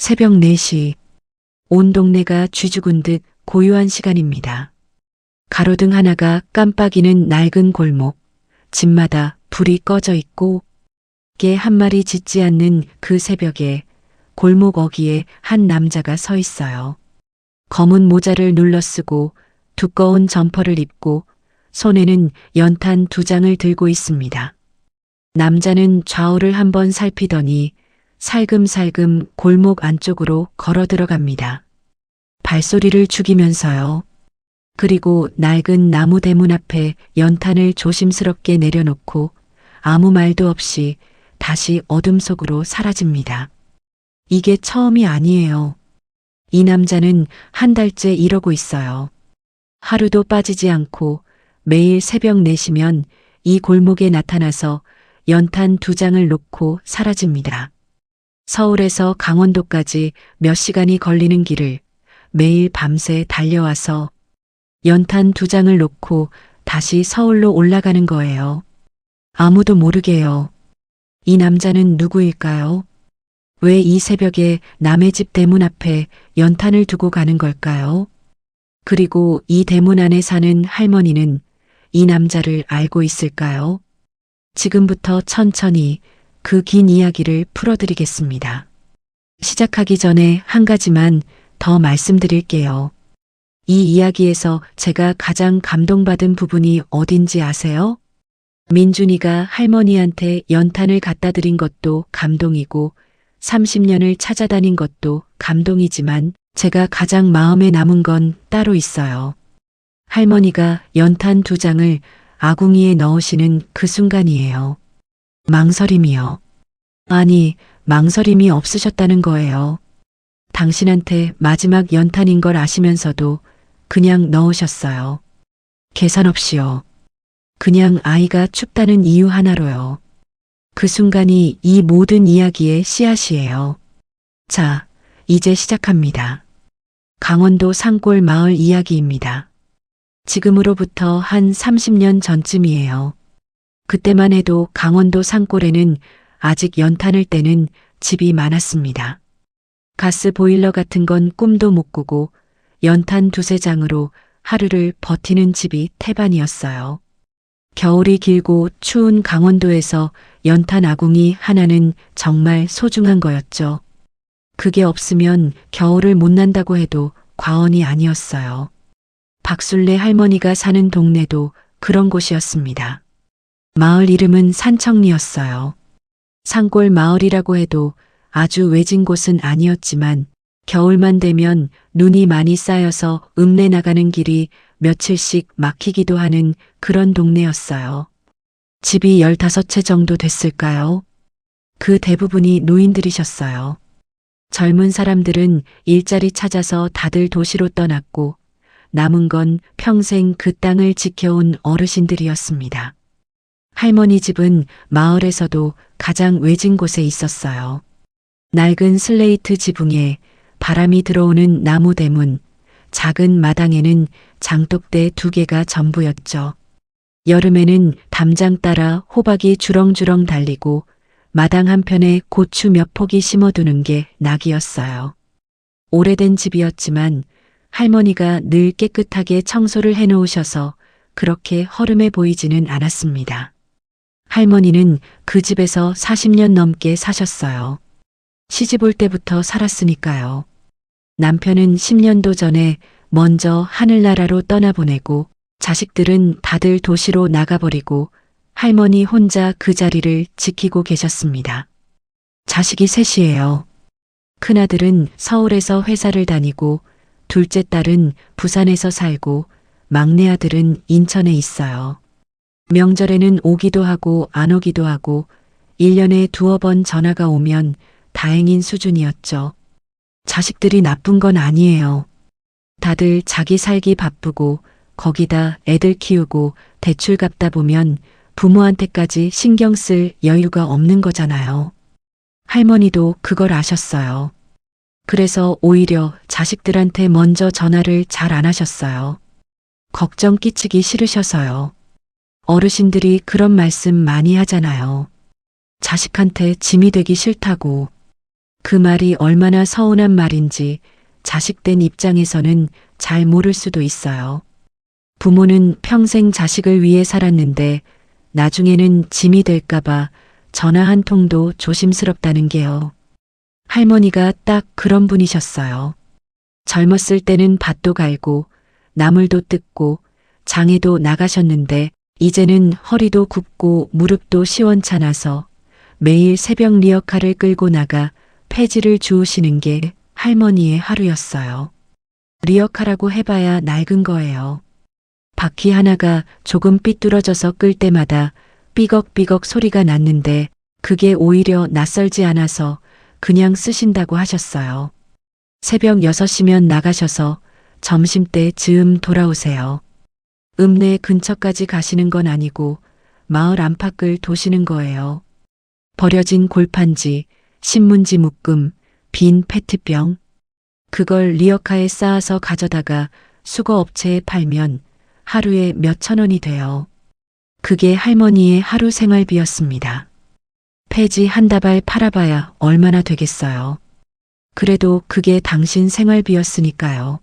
새벽 4시. 온 동네가 쥐죽은 듯 고요한 시간입니다. 가로등 하나가 깜빡이는 낡은 골목. 집마다 불이 꺼져 있고 개 한 마리 짖지 않는 그 새벽에 골목 어귀에 한 남자가 서 있어요. 검은 모자를 눌러쓰고 두꺼운 점퍼를 입고 손에는 연탄 2장을 들고 있습니다. 남자는 좌우를 한번 살피더니 살금살금 골목 안쪽으로 걸어 들어갑니다. 발소리를 죽이면서요. 그리고 낡은 나무 대문 앞에 연탄을 조심스럽게 내려놓고 아무 말도 없이 다시 어둠 속으로 사라집니다. 이게 처음이 아니에요. 이 남자는 한 달째 이러고 있어요. 하루도 빠지지 않고 매일 새벽 4시면 이 골목에 나타나서 연탄 2장을 놓고 사라집니다. 서울에서 강원도까지 몇 시간이 걸리는 길을 매일 밤새 달려와서 연탄 2장을 놓고 다시 서울로 올라가는 거예요. 아무도 모르게요. 이 남자는 누구일까요? 왜 이 새벽에 남의 집 대문 앞에 연탄을 두고 가는 걸까요? 그리고 이 대문 안에 사는 할머니는 이 남자를 알고 있을까요? 지금부터 천천히 그 긴 이야기를 풀어드리겠습니다. 시작하기 전에 한 가지만 더 말씀드릴게요. 이 이야기에서 제가 가장 감동받은 부분이 어딘지 아세요? 민준이가 할머니한테 연탄을 갖다 드린 것도 감동이고 30년을 찾아다닌 것도 감동이지만 제가 가장 마음에 남은 건 따로 있어요. 할머니가 연탄 2장을 아궁이에 넣으시는 그 순간이에요. 망설임이요. 아니, 망설임이 없으셨다는 거예요. 당신한테 마지막 연탄인 걸 아시면서도 그냥 넣으셨어요. 계산 없이요. 그냥 아이가 춥다는 이유 하나로요. 그 순간이 이 모든 이야기의 씨앗이에요. 자, 이제 시작합니다. 강원도 산골 마을 이야기입니다. 지금으로부터 한 30년 전쯤이에요. 그때만 해도 강원도 산골에는 아직 연탄을 떼는 집이 많았습니다. 가스 보일러 같은 건 꿈도 못 꾸고 연탄 2-3장으로 하루를 버티는 집이 태반이었어요. 겨울이 길고 추운 강원도에서 연탄 아궁이 하나는 정말 소중한 거였죠. 그게 없으면 겨울을 못 난다고 해도 과언이 아니었어요. 박술래 할머니가 사는 동네도 그런 곳이었습니다. 마을 이름은 산청리였어요. 산골 마을이라고 해도 아주 외진 곳은 아니었지만 겨울만 되면 눈이 많이 쌓여서 읍내 나가는 길이 며칠씩 막히기도 하는 그런 동네였어요. 집이 15채 정도 됐을까요? 그 대부분이 노인들이셨어요. 젊은 사람들은 일자리 찾아서 다들 도시로 떠났고 남은 건 평생 그 땅을 지켜온 어르신들이었습니다. 할머니 집은 마을에서도 가장 외진 곳에 있었어요. 낡은 슬레이트 지붕에 바람이 들어오는 나무 대문, 작은 마당에는 장독대 2개가 전부였죠. 여름에는 담장 따라 호박이 주렁주렁 달리고 마당 한편에 고추 몇 폭이 심어두는 게 낙이었어요. 오래된 집이었지만 할머니가 늘 깨끗하게 청소를 해놓으셔서 그렇게 허름해 보이지는 않았습니다. 할머니는 그 집에서 40년 넘게 사셨어요. 시집 올 때부터 살았으니까요. 남편은 10년도 전에 먼저 하늘나라로 떠나보내고 자식들은 다들 도시로 나가버리고 할머니 혼자 그 자리를 지키고 계셨습니다. 자식이 셋이에요. 큰아들은 서울에서 회사를 다니고 둘째 딸은 부산에서 살고 막내 아들은 인천에 있어요. 명절에는 오기도 하고 안 오기도 하고 1년에 2-번 전화가 오면 다행인 수준이었죠. 자식들이 나쁜 건 아니에요. 다들 자기 살기 바쁘고 거기다 애들 키우고 대출 갚다 보면 부모한테까지 신경 쓸 여유가 없는 거잖아요. 할머니도 그걸 아셨어요. 그래서 오히려 자식들한테 먼저 전화를 잘 안 하셨어요. 걱정 끼치기 싫으셔서요. 어르신들이 그런 말씀 많이 하잖아요. 자식한테 짐이 되기 싫다고. 그 말이 얼마나 서운한 말인지 자식된 입장에서는 잘 모를 수도 있어요. 부모는 평생 자식을 위해 살았는데 나중에는 짐이 될까봐 전화 한 통도 조심스럽다는 게요. 할머니가 딱 그런 분이셨어요. 젊었을 때는 밭도 갈고 나물도 뜯고 장에도 나가셨는데 이제는 허리도 굽고 무릎도 시원찮아서 매일 새벽 리어카를 끌고 나가 폐지를 주우시는 게 할머니의 하루였어요. 리어카라고 해봐야 낡은 거예요. 바퀴 하나가 조금 삐뚤어져서 끌 때마다 삐걱삐걱 소리가 났는데 그게 오히려 낯설지 않아서 그냥 쓰신다고 하셨어요. 새벽 6시면 나가셔서 점심때 즈음 돌아오세요. 읍내 근처까지 가시는 건 아니고 마을 안팎을 도시는 거예요. 버려진 골판지, 신문지 묶음, 빈 페트병. 그걸 리어카에 쌓아서 가져다가 수거업체에 팔면 하루에 몇천 원이 돼요. 그게 할머니의 하루 생활비였습니다. 폐지 한 다발 팔아봐야 얼마나 되겠어요. 그래도 그게 당신 생활비였으니까요.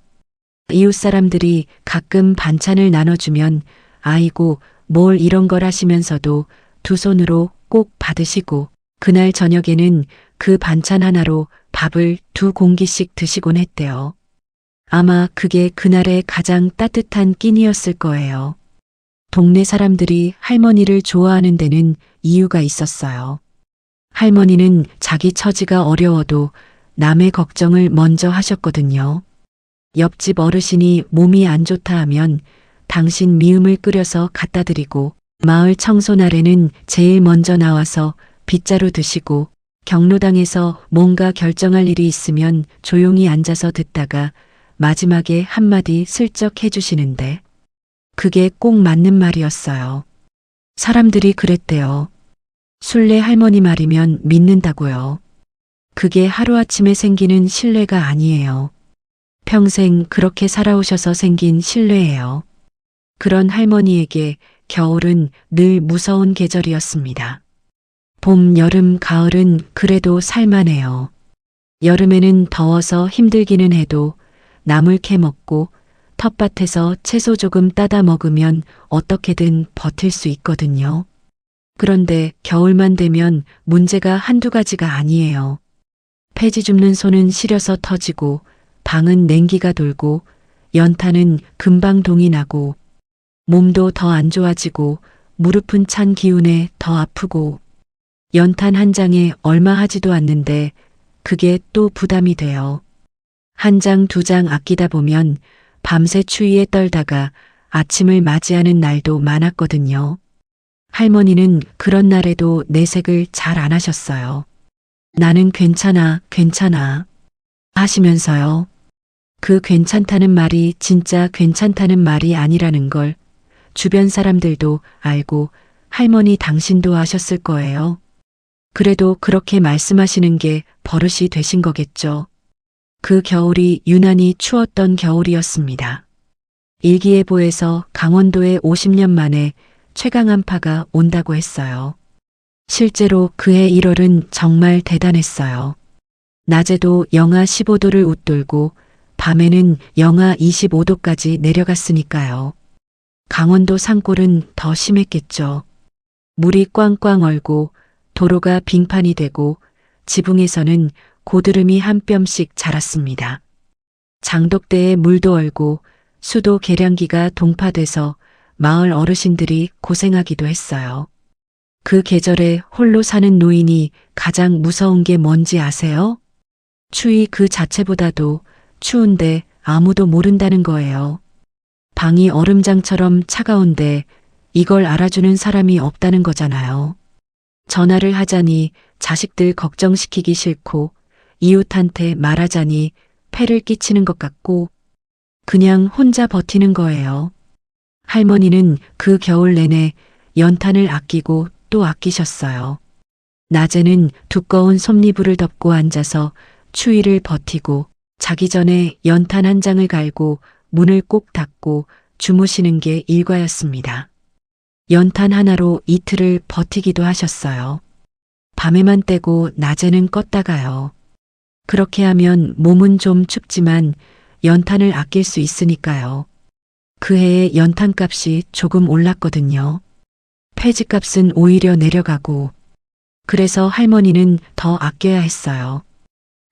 이웃 사람들이 가끔 반찬을 나눠주면 아이고 뭘 이런 걸 하시면서도 두 손으로 꼭 받으시고 그날 저녁에는 그 반찬 하나로 밥을 2공기씩 드시곤 했대요. 아마 그게 그날의 가장 따뜻한 끼니였을 거예요. 동네 사람들이 할머니를 좋아하는 데는 이유가 있었어요. 할머니는 자기 처지가 어려워도 남의 걱정을 먼저 하셨거든요. 옆집 어르신이 몸이 안 좋다 하면 당신 미음을 끓여서 갖다 드리고 마을 청소 날에는 제일 먼저 나와서 빗자루 드시고 경로당에서 뭔가 결정할 일이 있으면 조용히 앉아서 듣다가 마지막에 한마디 슬쩍 해주시는데 그게 꼭 맞는 말이었어요. 사람들이 그랬대요. 순례 할머니 말이면 믿는다고요. 그게 하루아침에 생기는 신뢰가 아니에요. 평생 그렇게 살아오셔서 생긴 신뢰예요. 그런 할머니에게 겨울은 늘 무서운 계절이었습니다. 봄, 여름, 가을은 그래도 살만해요. 여름에는 더워서 힘들기는 해도 나물 캐 먹고 텃밭에서 채소 조금 따다 먹으면 어떻게든 버틸 수 있거든요. 그런데 겨울만 되면 문제가 한두 가지가 아니에요. 폐지 줍는 손은 시려서 터지고 방은 냉기가 돌고 연탄은 금방 동이 나고 몸도 더 안 좋아지고 무릎은 찬 기운에 더 아프고 연탄 한 장에 얼마 하지도 않는데 그게 또 부담이 돼요. 한 장, 두 장 아끼다 보면 밤새 추위에 떨다가 아침을 맞이하는 날도 많았거든요. 할머니는 그런 날에도 내색을 잘 안 하셨어요. 나는 괜찮아, 괜찮아 하시면서요. 그 괜찮다는 말이 진짜 괜찮다는 말이 아니라는 걸 주변 사람들도 알고 할머니 당신도 아셨을 거예요. 그래도 그렇게 말씀하시는 게 버릇이 되신 거겠죠. 그 겨울이 유난히 추웠던 겨울이었습니다. 일기예보에서 강원도에 50년 만에 최강한파가 온다고 했어요. 실제로 그해 1월은 정말 대단했어요. 낮에도 영하 15도를 웃돌고 밤에는 영하 25도까지 내려갔으니까요. 강원도 산골은 더 심했겠죠. 물이 꽝꽝 얼고 도로가 빙판이 되고 지붕에서는 고드름이 한 뼘씩 자랐습니다. 장독대에 물도 얼고 수도 계량기가 동파돼서 마을 어르신들이 고생하기도 했어요. 그 계절에 홀로 사는 노인이 가장 무서운 게 뭔지 아세요? 추위 그 자체보다도 추운데 아무도 모른다는 거예요. 방이 얼음장처럼 차가운데 이걸 알아주는 사람이 없다는 거잖아요. 전화를 하자니 자식들 걱정시키기 싫고 이웃한테 말하자니 폐를 끼치는 것 같고 그냥 혼자 버티는 거예요. 할머니는 그 겨울 내내 연탄을 아끼고 또 아끼셨어요. 낮에는 두꺼운 솜니부를 덮고 앉아서 추위를 버티고 자기 전에 연탄 한 장을 갈고 문을 꼭 닫고 주무시는 게 일과였습니다. 연탄 하나로 이틀을 버티기도 하셨어요. 밤에만 떼고 낮에는 껐다가요. 그렇게 하면 몸은 좀 춥지만 연탄을 아낄 수 있으니까요. 그 해에 연탄값이 조금 올랐거든요. 폐지값은 오히려 내려가고, 그래서 할머니는 더 아껴야 했어요.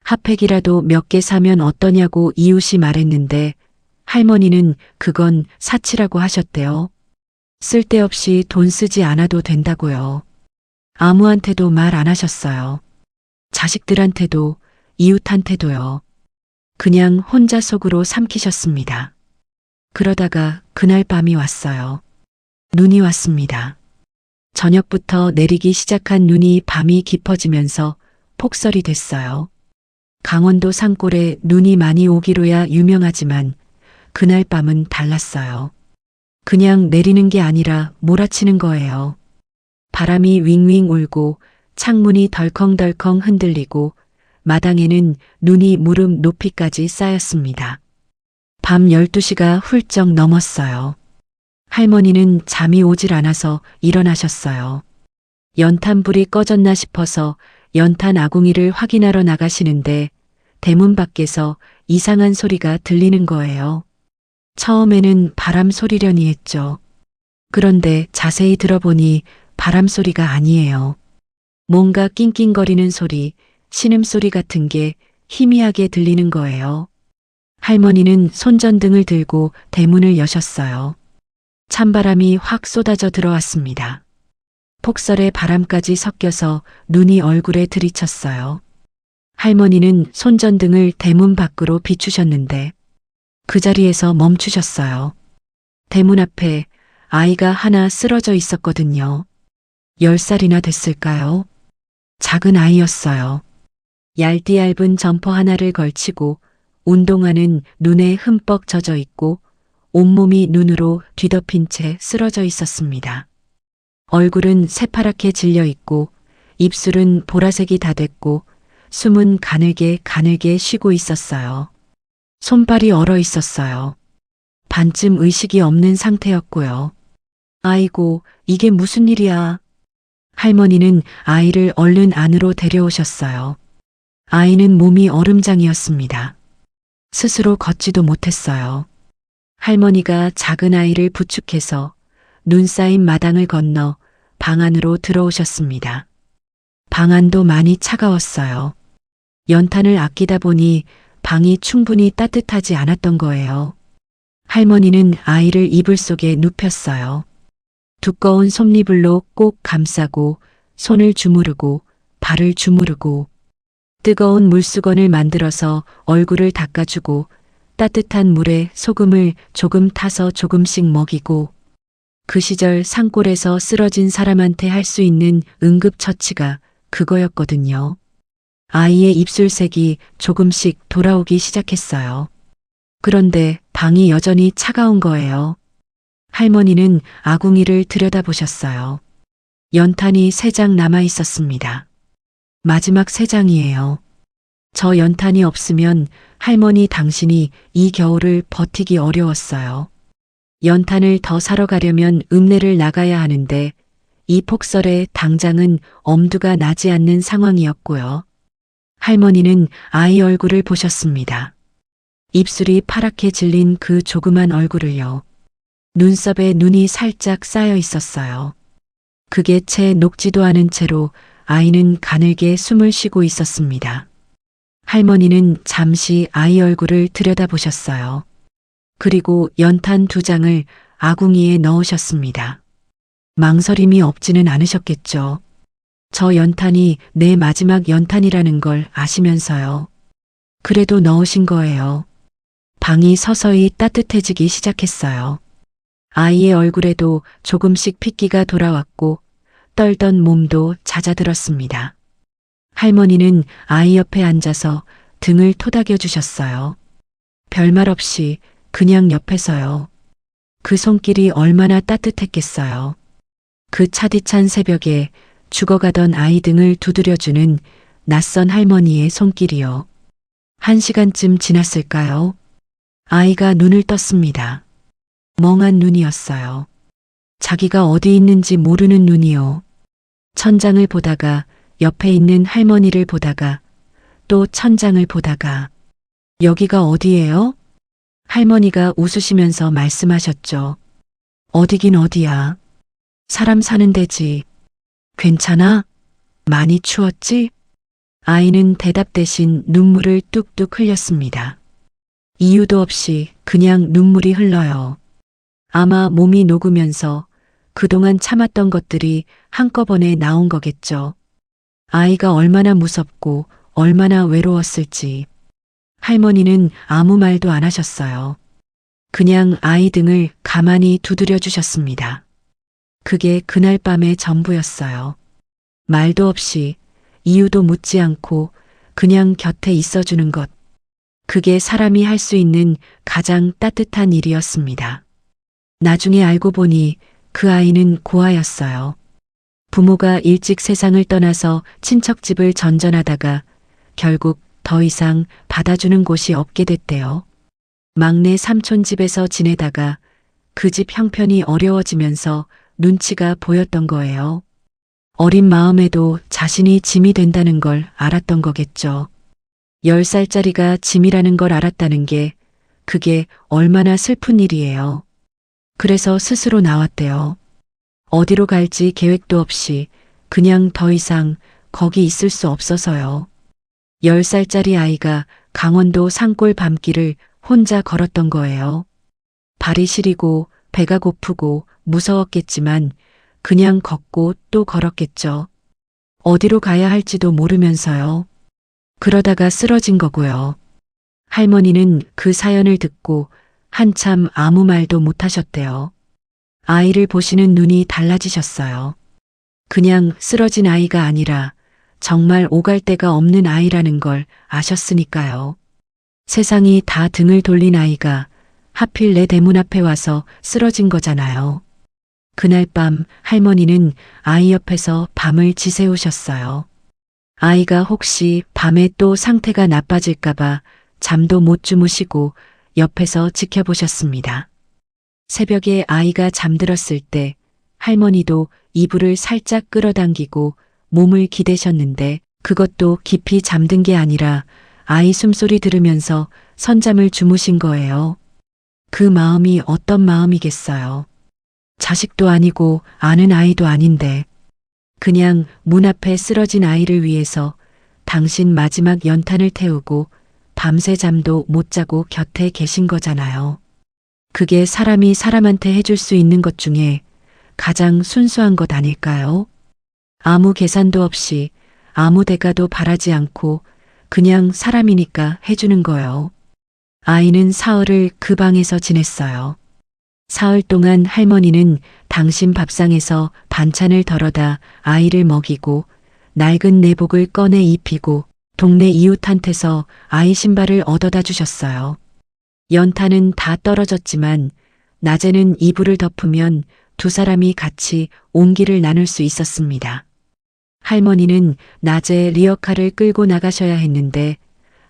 핫팩이라도 몇 개 사면 어떠냐고 이웃이 말했는데 할머니는 그건 사치라고 하셨대요. 쓸데없이 돈 쓰지 않아도 된다고요. 아무한테도 말 안 하셨어요. 자식들한테도 이웃한테도요. 그냥 혼자 속으로 삼키셨습니다. 그러다가 그날 밤이 왔어요. 눈이 왔습니다. 저녁부터 내리기 시작한 눈이 밤이 깊어지면서 폭설이 됐어요. 강원도 산골에 눈이 많이 오기로야 유명하지만 그날 밤은 달랐어요. 그냥 내리는 게 아니라 몰아치는 거예요. 바람이 윙윙 울고 창문이 덜컹덜컹 흔들리고 마당에는 눈이 무릎 높이까지 쌓였습니다. 밤 12시가 훌쩍 넘었어요. 할머니는 잠이 오질 않아서 일어나셨어요. 연탄불이 꺼졌나 싶어서 연탄 아궁이를 확인하러 나가시는데 대문 밖에서 이상한 소리가 들리는 거예요. 처음에는 바람 소리려니 했죠. 그런데 자세히 들어보니 바람 소리가 아니에요. 뭔가 낑낑거리는 소리, 신음소리 같은 게 희미하게 들리는 거예요. 할머니는 손전등을 들고 대문을 여셨어요. 찬바람이 확 쏟아져 들어왔습니다. 폭설에 바람까지 섞여서 눈이 얼굴에 들이쳤어요. 할머니는 손전등을 대문 밖으로 비추셨는데 그 자리에서 멈추셨어요. 대문 앞에 아이가 하나 쓰러져 있었거든요. 10살이나 됐을까요? 작은 아이였어요. 얇디얇은 점퍼 하나를 걸치고 운동화는 눈에 흠뻑 젖어 있고 온몸이 눈으로 뒤덮인 채 쓰러져 있었습니다. 얼굴은 새파랗게 질려 있고 입술은 보라색이 다 됐고 숨은 가늘게 가늘게 쉬고 있었어요. 손발이 얼어 있었어요. 반쯤 의식이 없는 상태였고요. 아이고, 이게 무슨 일이야? 할머니는 아이를 얼른 안으로 데려오셨어요. 아이는 몸이 얼음장이었습니다. 스스로 걷지도 못했어요. 할머니가 작은 아이를 부축해서 눈 쌓인 마당을 건너 방 안으로 들어오셨습니다. 방 안도 많이 차가웠어요. 연탄을 아끼다 보니 방이 충분히 따뜻하지 않았던 거예요. 할머니는 아이를 이불 속에 눕혔어요. 두꺼운 솜니불로 꼭 감싸고 손을 주무르고 발을 주무르고 뜨거운 물수건을 만들어서 얼굴을 닦아주고 따뜻한 물에 소금을 조금 타서 조금씩 먹이고 그 시절 산골에서 쓰러진 사람한테 할 수 있는 응급처치가 그거였거든요. 아이의 입술색이 조금씩 돌아오기 시작했어요. 그런데 방이 여전히 차가운 거예요. 할머니는 아궁이를 들여다보셨어요. 연탄이 3장 남아 있었습니다. 마지막 3장이에요. 저 연탄이 없으면 할머니 당신이 이 겨울을 버티기 어려웠어요. 연탄을 더 사러 가려면 읍내를 나가야 하는데 이 폭설에 당장은 엄두가 나지 않는 상황이었고요. 할머니는 아이 얼굴을 보셨습니다. 입술이 파랗게 질린 그 조그만 얼굴을요. 눈썹에 눈이 살짝 쌓여 있었어요. 그게 채 녹지도 않은 채로 아이는 가늘게 숨을 쉬고 있었습니다. 할머니는 잠시 아이 얼굴을 들여다보셨어요. 그리고 연탄 2장을 아궁이에 넣으셨습니다. 망설임이 없지는 않으셨겠죠. 저 연탄이 내 마지막 연탄이라는 걸 아시면서요. 그래도 넣으신 거예요. 방이 서서히 따뜻해지기 시작했어요. 아이의 얼굴에도 조금씩 핏기가 돌아왔고 떨던 몸도 잦아들었습니다. 할머니는 아이 옆에 앉아서 등을 토닥여 주셨어요. 별말 없이 그냥 옆에서요. 그 손길이 얼마나 따뜻했겠어요. 그 차디찬 새벽에 죽어가던 아이 등을 두드려주는 낯선 할머니의 손길이요. 1시간쯤 지났을까요? 아이가 눈을 떴습니다. 멍한 눈이었어요. 자기가 어디 있는지 모르는 눈이요. 천장을 보다가 옆에 있는 할머니를 보다가 또 천장을 보다가 여기가 어디예요? 할머니가 웃으시면서 말씀하셨죠. 어디긴 어디야. 사람 사는 데지. 괜찮아? 많이 추웠지? 아이는 대답 대신 눈물을 뚝뚝 흘렸습니다. 이유도 없이 그냥 눈물이 흘러요. 아마 몸이 녹으면서 그동안 참았던 것들이 한꺼번에 나온 거겠죠. 아이가 얼마나 무섭고 얼마나 외로웠을지. 할머니는 아무 말도 안 하셨어요. 그냥 아이 등을 가만히 두드려 주셨습니다. 그게 그날 밤의 전부였어요. 말도 없이 이유도 묻지 않고 그냥 곁에 있어주는 것. 그게 사람이 할 수 있는 가장 따뜻한 일이었습니다. 나중에 알고 보니 그 아이는 고아였어요. 부모가 일찍 세상을 떠나서 친척집을 전전하다가 결국 더 이상 받아주는 곳이 없게 됐대요. 막내 삼촌 집에서 지내다가 그 집 형편이 어려워지면서 눈치가 보였던 거예요. 어린 마음에도 자신이 짐이 된다는 걸 알았던 거겠죠. 10살짜리가 짐이라는 걸 알았다는 게 그게 얼마나 슬픈 일이에요. 그래서 스스로 나왔대요. 어디로 갈지 계획도 없이 그냥 더 이상 거기 있을 수 없어서요. 10살짜리 아이가 강원도 산골 밤길을 혼자 걸었던 거예요. 발이 시리고 배가 고프고 무서웠겠지만 그냥 걷고 또 걸었겠죠. 어디로 가야 할지도 모르면서요. 그러다가 쓰러진 거고요. 할머니는 그 사연을 듣고 한참 아무 말도 못 하셨대요. 아이를 보시는 눈이 달라지셨어요. 그냥 쓰러진 아이가 아니라 정말 오갈 데가 없는 아이라는 걸 아셨으니까요. 세상이 다 등을 돌린 아이가 하필 내 대문 앞에 와서 쓰러진 거잖아요. 그날 밤 할머니는 아이 옆에서 밤을 지새우셨어요. 아이가 혹시 밤에 또 상태가 나빠질까봐 잠도 못 주무시고 옆에서 지켜보셨습니다. 새벽에 아이가 잠들었을 때 할머니도 이불을 살짝 끌어당기고 몸을 기대셨는데 그것도 깊이 잠든 게 아니라 아이 숨소리 들으면서 선잠을 주무신 거예요. 그 마음이 어떤 마음이겠어요. 자식도 아니고 아는 아이도 아닌데 그냥 문 앞에 쓰러진 아이를 위해서 당신 마지막 연탄을 태우고 밤새 잠도 못 자고 곁에 계신 거잖아요. 그게 사람이 사람한테 해줄 수 있는 것 중에 가장 순수한 것 아닐까요? 아무 계산도 없이 아무 대가도 바라지 않고 그냥 사람이니까 해주는 거요. 아이는 사흘을 그 방에서 지냈어요. 사흘 동안 할머니는 당신 밥상에서 반찬을 덜어다 아이를 먹이고 낡은 내복을 꺼내 입히고 동네 이웃한테서 아이 신발을 얻어다 주셨어요. 연탄은 다 떨어졌지만 낮에는 이불을 덮으면 두 사람이 같이 온기를 나눌 수 있었습니다. 할머니는 낮에 리어카를 끌고 나가셔야 했는데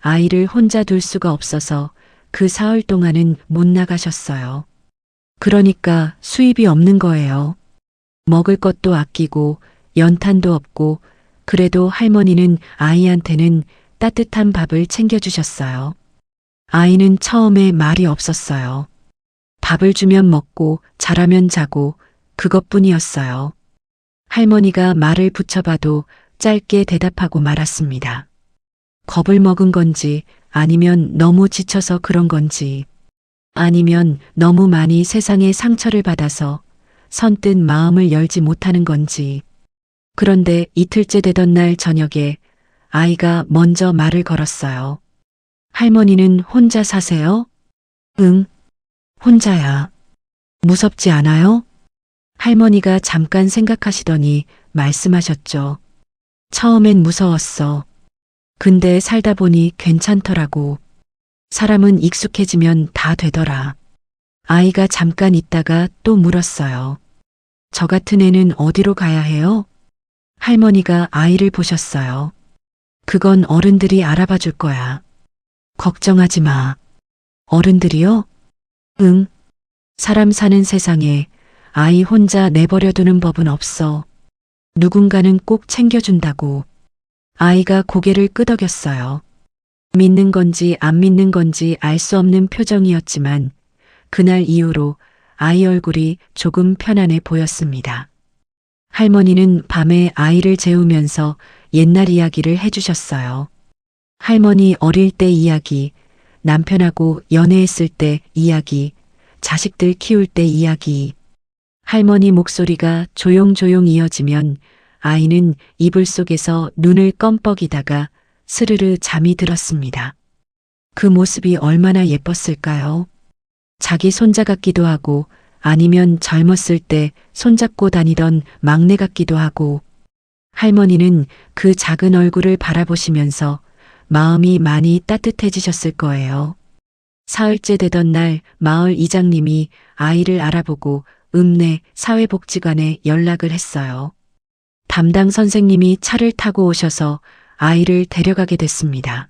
아이를 혼자 둘 수가 없어서 그 사흘 동안은 못 나가셨어요. 그러니까 수입이 없는 거예요. 먹을 것도 아끼고 연탄도 없고 그래도 할머니는 아이한테는 따뜻한 밥을 챙겨주셨어요. 아이는 처음에 말이 없었어요. 밥을 주면 먹고 자라면 자고 그것뿐이었어요. 할머니가 말을 붙여봐도 짧게 대답하고 말았습니다. 겁을 먹은 건지 아니면 너무 지쳐서 그런 건지 아니면 너무 많이 세상에 상처를 받아서 선뜻 마음을 열지 못하는 건지. 그런데 이틀째 되던 날 저녁에 아이가 먼저 말을 걸었어요. 할머니는 혼자 사세요? 응, 혼자야. 무섭지 않아요? 할머니가 잠깐 생각하시더니 말씀하셨죠. 처음엔 무서웠어. 근데 살다 보니 괜찮더라고. 사람은 익숙해지면 다 되더라. 아이가 잠깐 있다가 또 물었어요. 저 같은 애는 어디로 가야 해요? 할머니가 아이를 보셨어요. 그건 어른들이 알아봐 줄 거야. 걱정하지 마. 어른들이요? 응. 사람 사는 세상에 아이 혼자 내버려 두는 법은 없어. 누군가는 꼭 챙겨준다고. 아이가 고개를 끄덕였어요. 믿는 건지 안 믿는 건지 알 수 없는 표정이었지만 그날 이후로 아이 얼굴이 조금 편안해 보였습니다. 할머니는 밤에 아이를 재우면서 옛날 이야기를 해주셨어요. 할머니 어릴 때 이야기, 남편하고 연애했을 때 이야기, 자식들 키울 때 이야기. 할머니 목소리가 조용조용 이어지면 아이는 이불 속에서 눈을 껌뻑이다가 스르르 잠이 들었습니다. 그 모습이 얼마나 예뻤을까요? 자기 손자 같기도 하고 아니면 젊었을 때 손잡고 다니던 막내 같기도 하고 할머니는 그 작은 얼굴을 바라보시면서 마음이 많이 따뜻해지셨을 거예요. 사흘째 되던 날 마을 이장님이 아이를 알아보고 읍내 사회복지관에 연락을 했어요. 담당 선생님이 차를 타고 오셔서 아이를 데려가게 됐습니다.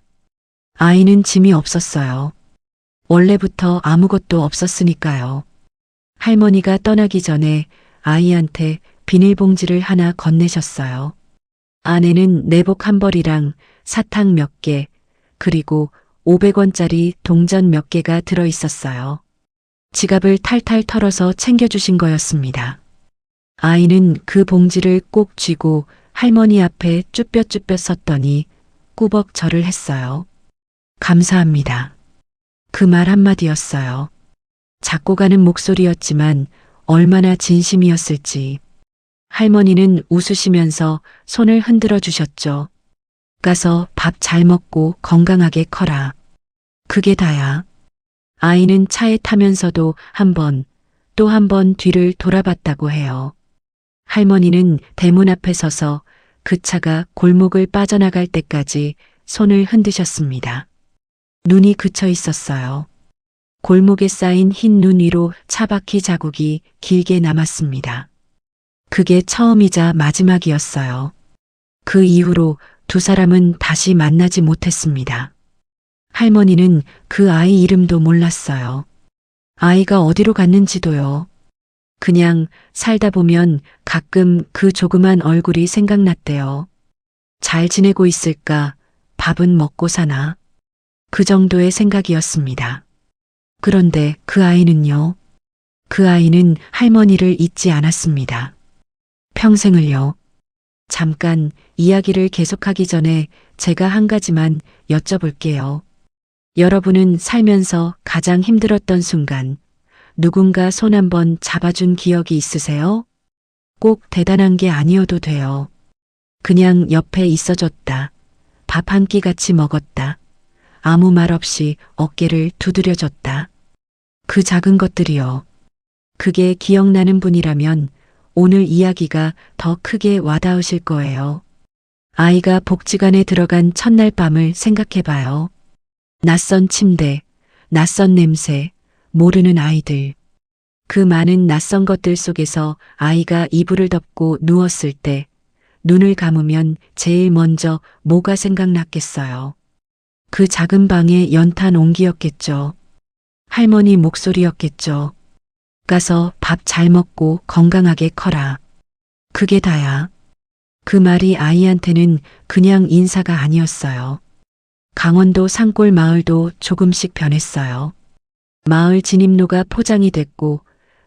아이는 짐이 없었어요. 원래부터 아무것도 없었으니까요. 할머니가 떠나기 전에 아이한테 비닐봉지를 하나 건네셨어요. 안에는 내복 한 벌이랑 사탕 몇 개, 그리고 500원짜리 동전 몇 개가 들어 있었어요. 지갑을 탈탈 털어서 챙겨주신 거였습니다. 아이는 그 봉지를 꼭 쥐고 할머니 앞에 쭈뼛쭈뼛 섰더니 꾸벅 절을 했어요. 감사합니다. 그 말 한마디였어요. 작고 가는 목소리였지만 얼마나 진심이었을지. 할머니는 웃으시면서 손을 흔들어 주셨죠. 가서 밥 잘 먹고 건강하게 커라. 그게 다야. 아이는 차에 타면서도 한 번, 또 한 번 뒤를 돌아봤다고 해요. 할머니는 대문 앞에 서서 그 차가 골목을 빠져나갈 때까지 손을 흔드셨습니다. 눈이 그쳐 있었어요. 골목에 쌓인 흰 눈 위로 차바퀴 자국이 길게 남았습니다. 그게 처음이자 마지막이었어요. 그 이후로 두 사람은 다시 만나지 못했습니다. 할머니는 그 아이 이름도 몰랐어요. 아이가 어디로 갔는지도요. 그냥 살다 보면 가끔 그 조그만 얼굴이 생각났대요. 잘 지내고 있을까? 밥은 먹고 사나? 그 정도의 생각이었습니다. 그런데 그 아이는요? 그 아이는 할머니를 잊지 않았습니다. 평생을요. 잠깐 이야기를 계속하기 전에 제가 한 가지만 여쭤볼게요. 여러분은 살면서 가장 힘들었던 순간 누군가 손 한번 잡아준 기억이 있으세요? 꼭 대단한 게 아니어도 돼요. 그냥 옆에 있어줬다. 밥 한 끼 같이 먹었다. 아무 말 없이 어깨를 두드려줬다. 그 작은 것들이요. 그게 기억나는 분이라면 오늘 이야기가 더 크게 와닿으실 거예요. 아이가 복지관에 들어간 첫날 밤을 생각해봐요. 낯선 침대, 낯선 냄새, 모르는 아이들. 그 많은 낯선 것들 속에서 아이가 이불을 덮고 누웠을 때 눈을 감으면 제일 먼저 뭐가 생각났겠어요. 그 작은 방의 연탄 온기였겠죠. 할머니 목소리였겠죠. 가서 밥 잘 먹고 건강하게 커라. 그게 다야. 그 말이 아이한테는 그냥 인사가 아니었어요. 강원도 산골 마을도 조금씩 변했어요. 마을 진입로가 포장이 됐고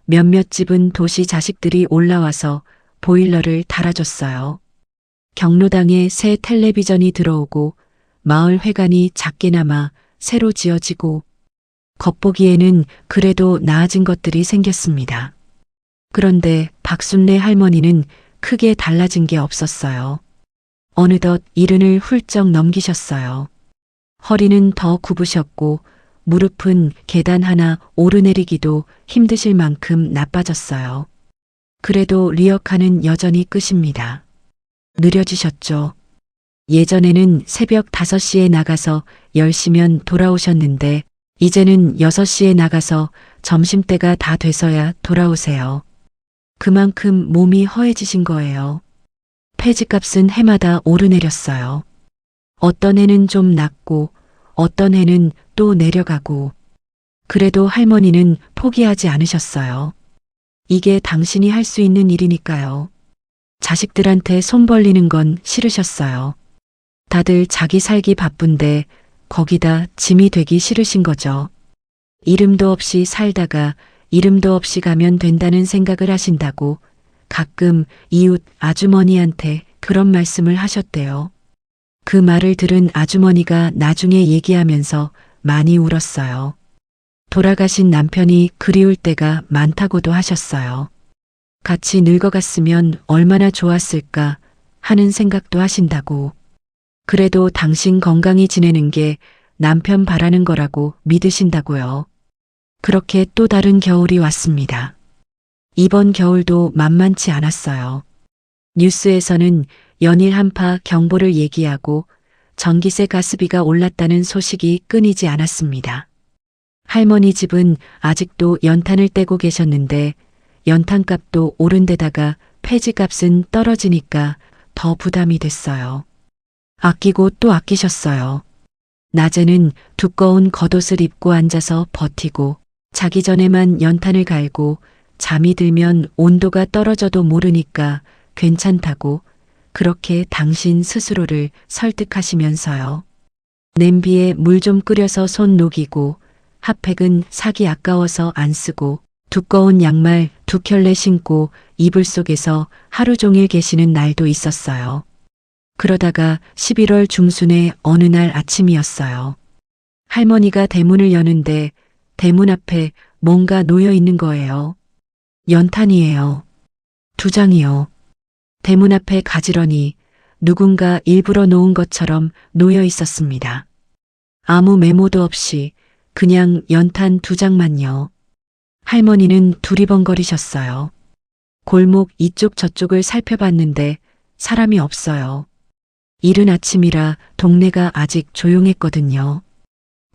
몇몇 집은 도시 자식들이 올라와서 보일러를 달아줬어요. 경로당에 새 텔레비전이 들어오고 마을 회관이 작게나마 새로 지어지고 겉보기에는 그래도 나아진 것들이 생겼습니다. 그런데 박순례 할머니는 크게 달라진 게 없었어요. 어느덧 70을 훌쩍 넘기셨어요. 허리는 더 굽으셨고 무릎은 계단 하나 오르내리기도 힘드실 만큼 나빠졌어요. 그래도 리어카는 여전히 끝입니다. 느려지셨죠. 예전에는 새벽 5시에 나가서 10시면 돌아오셨는데 이제는 6시에 나가서 점심때가 다 돼서야 돌아오세요. 그만큼 몸이 허해지신 거예요. 폐지값은 해마다 오르내렸어요. 어떤 해는 좀 낮고 어떤 해는 또 내려가고 그래도 할머니는 포기하지 않으셨어요. 이게 당신이 할 수 있는 일이니까요. 자식들한테 손 벌리는 건 싫으셨어요. 다들 자기 살기 바쁜데 거기다 짐이 되기 싫으신 거죠. 이름도 없이 살다가 이름도 없이 가면 된다는 생각을 하신다고 가끔 이웃 아주머니한테 그런 말씀을 하셨대요. 그 말을 들은 아주머니가 나중에 얘기하면서 많이 울었어요. 돌아가신 남편이 그리울 때가 많다고도 하셨어요. 같이 늙어갔으면 얼마나 좋았을까 하는 생각도 하신다고. 그래도 당신 건강히 지내는 게 남편 바라는 거라고 믿으신다고요. 그렇게 또 다른 겨울이 왔습니다. 이번 겨울도 만만치 않았어요. 뉴스에서는 연일 한파 경보를 얘기하고 전기세 가스비가 올랐다는 소식이 끊이지 않았습니다. 할머니 집은 아직도 연탄을 떼고 계셨는데 연탄값도 오른 데다가 폐지값은 떨어지니까 더 부담이 됐어요. 아끼고 또 아끼셨어요. 낮에는 두꺼운 겉옷을 입고 앉아서 버티고 자기 전에만 연탄을 갈고 잠이 들면 온도가 떨어져도 모르니까 괜찮다고 그렇게 당신 스스로를 설득하시면서요. 냄비에 물 좀 끓여서 손 녹이고 핫팩은 사기 아까워서 안 쓰고 두꺼운 양말 두 켤레 신고 이불 속에서 하루 종일 계시는 날도 있었어요. 그러다가 11월 중순의 어느 날 아침이었어요. 할머니가 대문을 여는데 대문 앞에 뭔가 놓여 있는 거예요. 연탄이에요. 2장이요. 대문 앞에 가지런히 누군가 일부러 놓은 것처럼 놓여 있었습니다. 아무 메모도 없이 그냥 연탄 2장만요. 할머니는 두리번거리셨어요. 골목 이쪽 저쪽을 살펴봤는데 사람이 없어요. 이른 아침이라 동네가 아직 조용했거든요.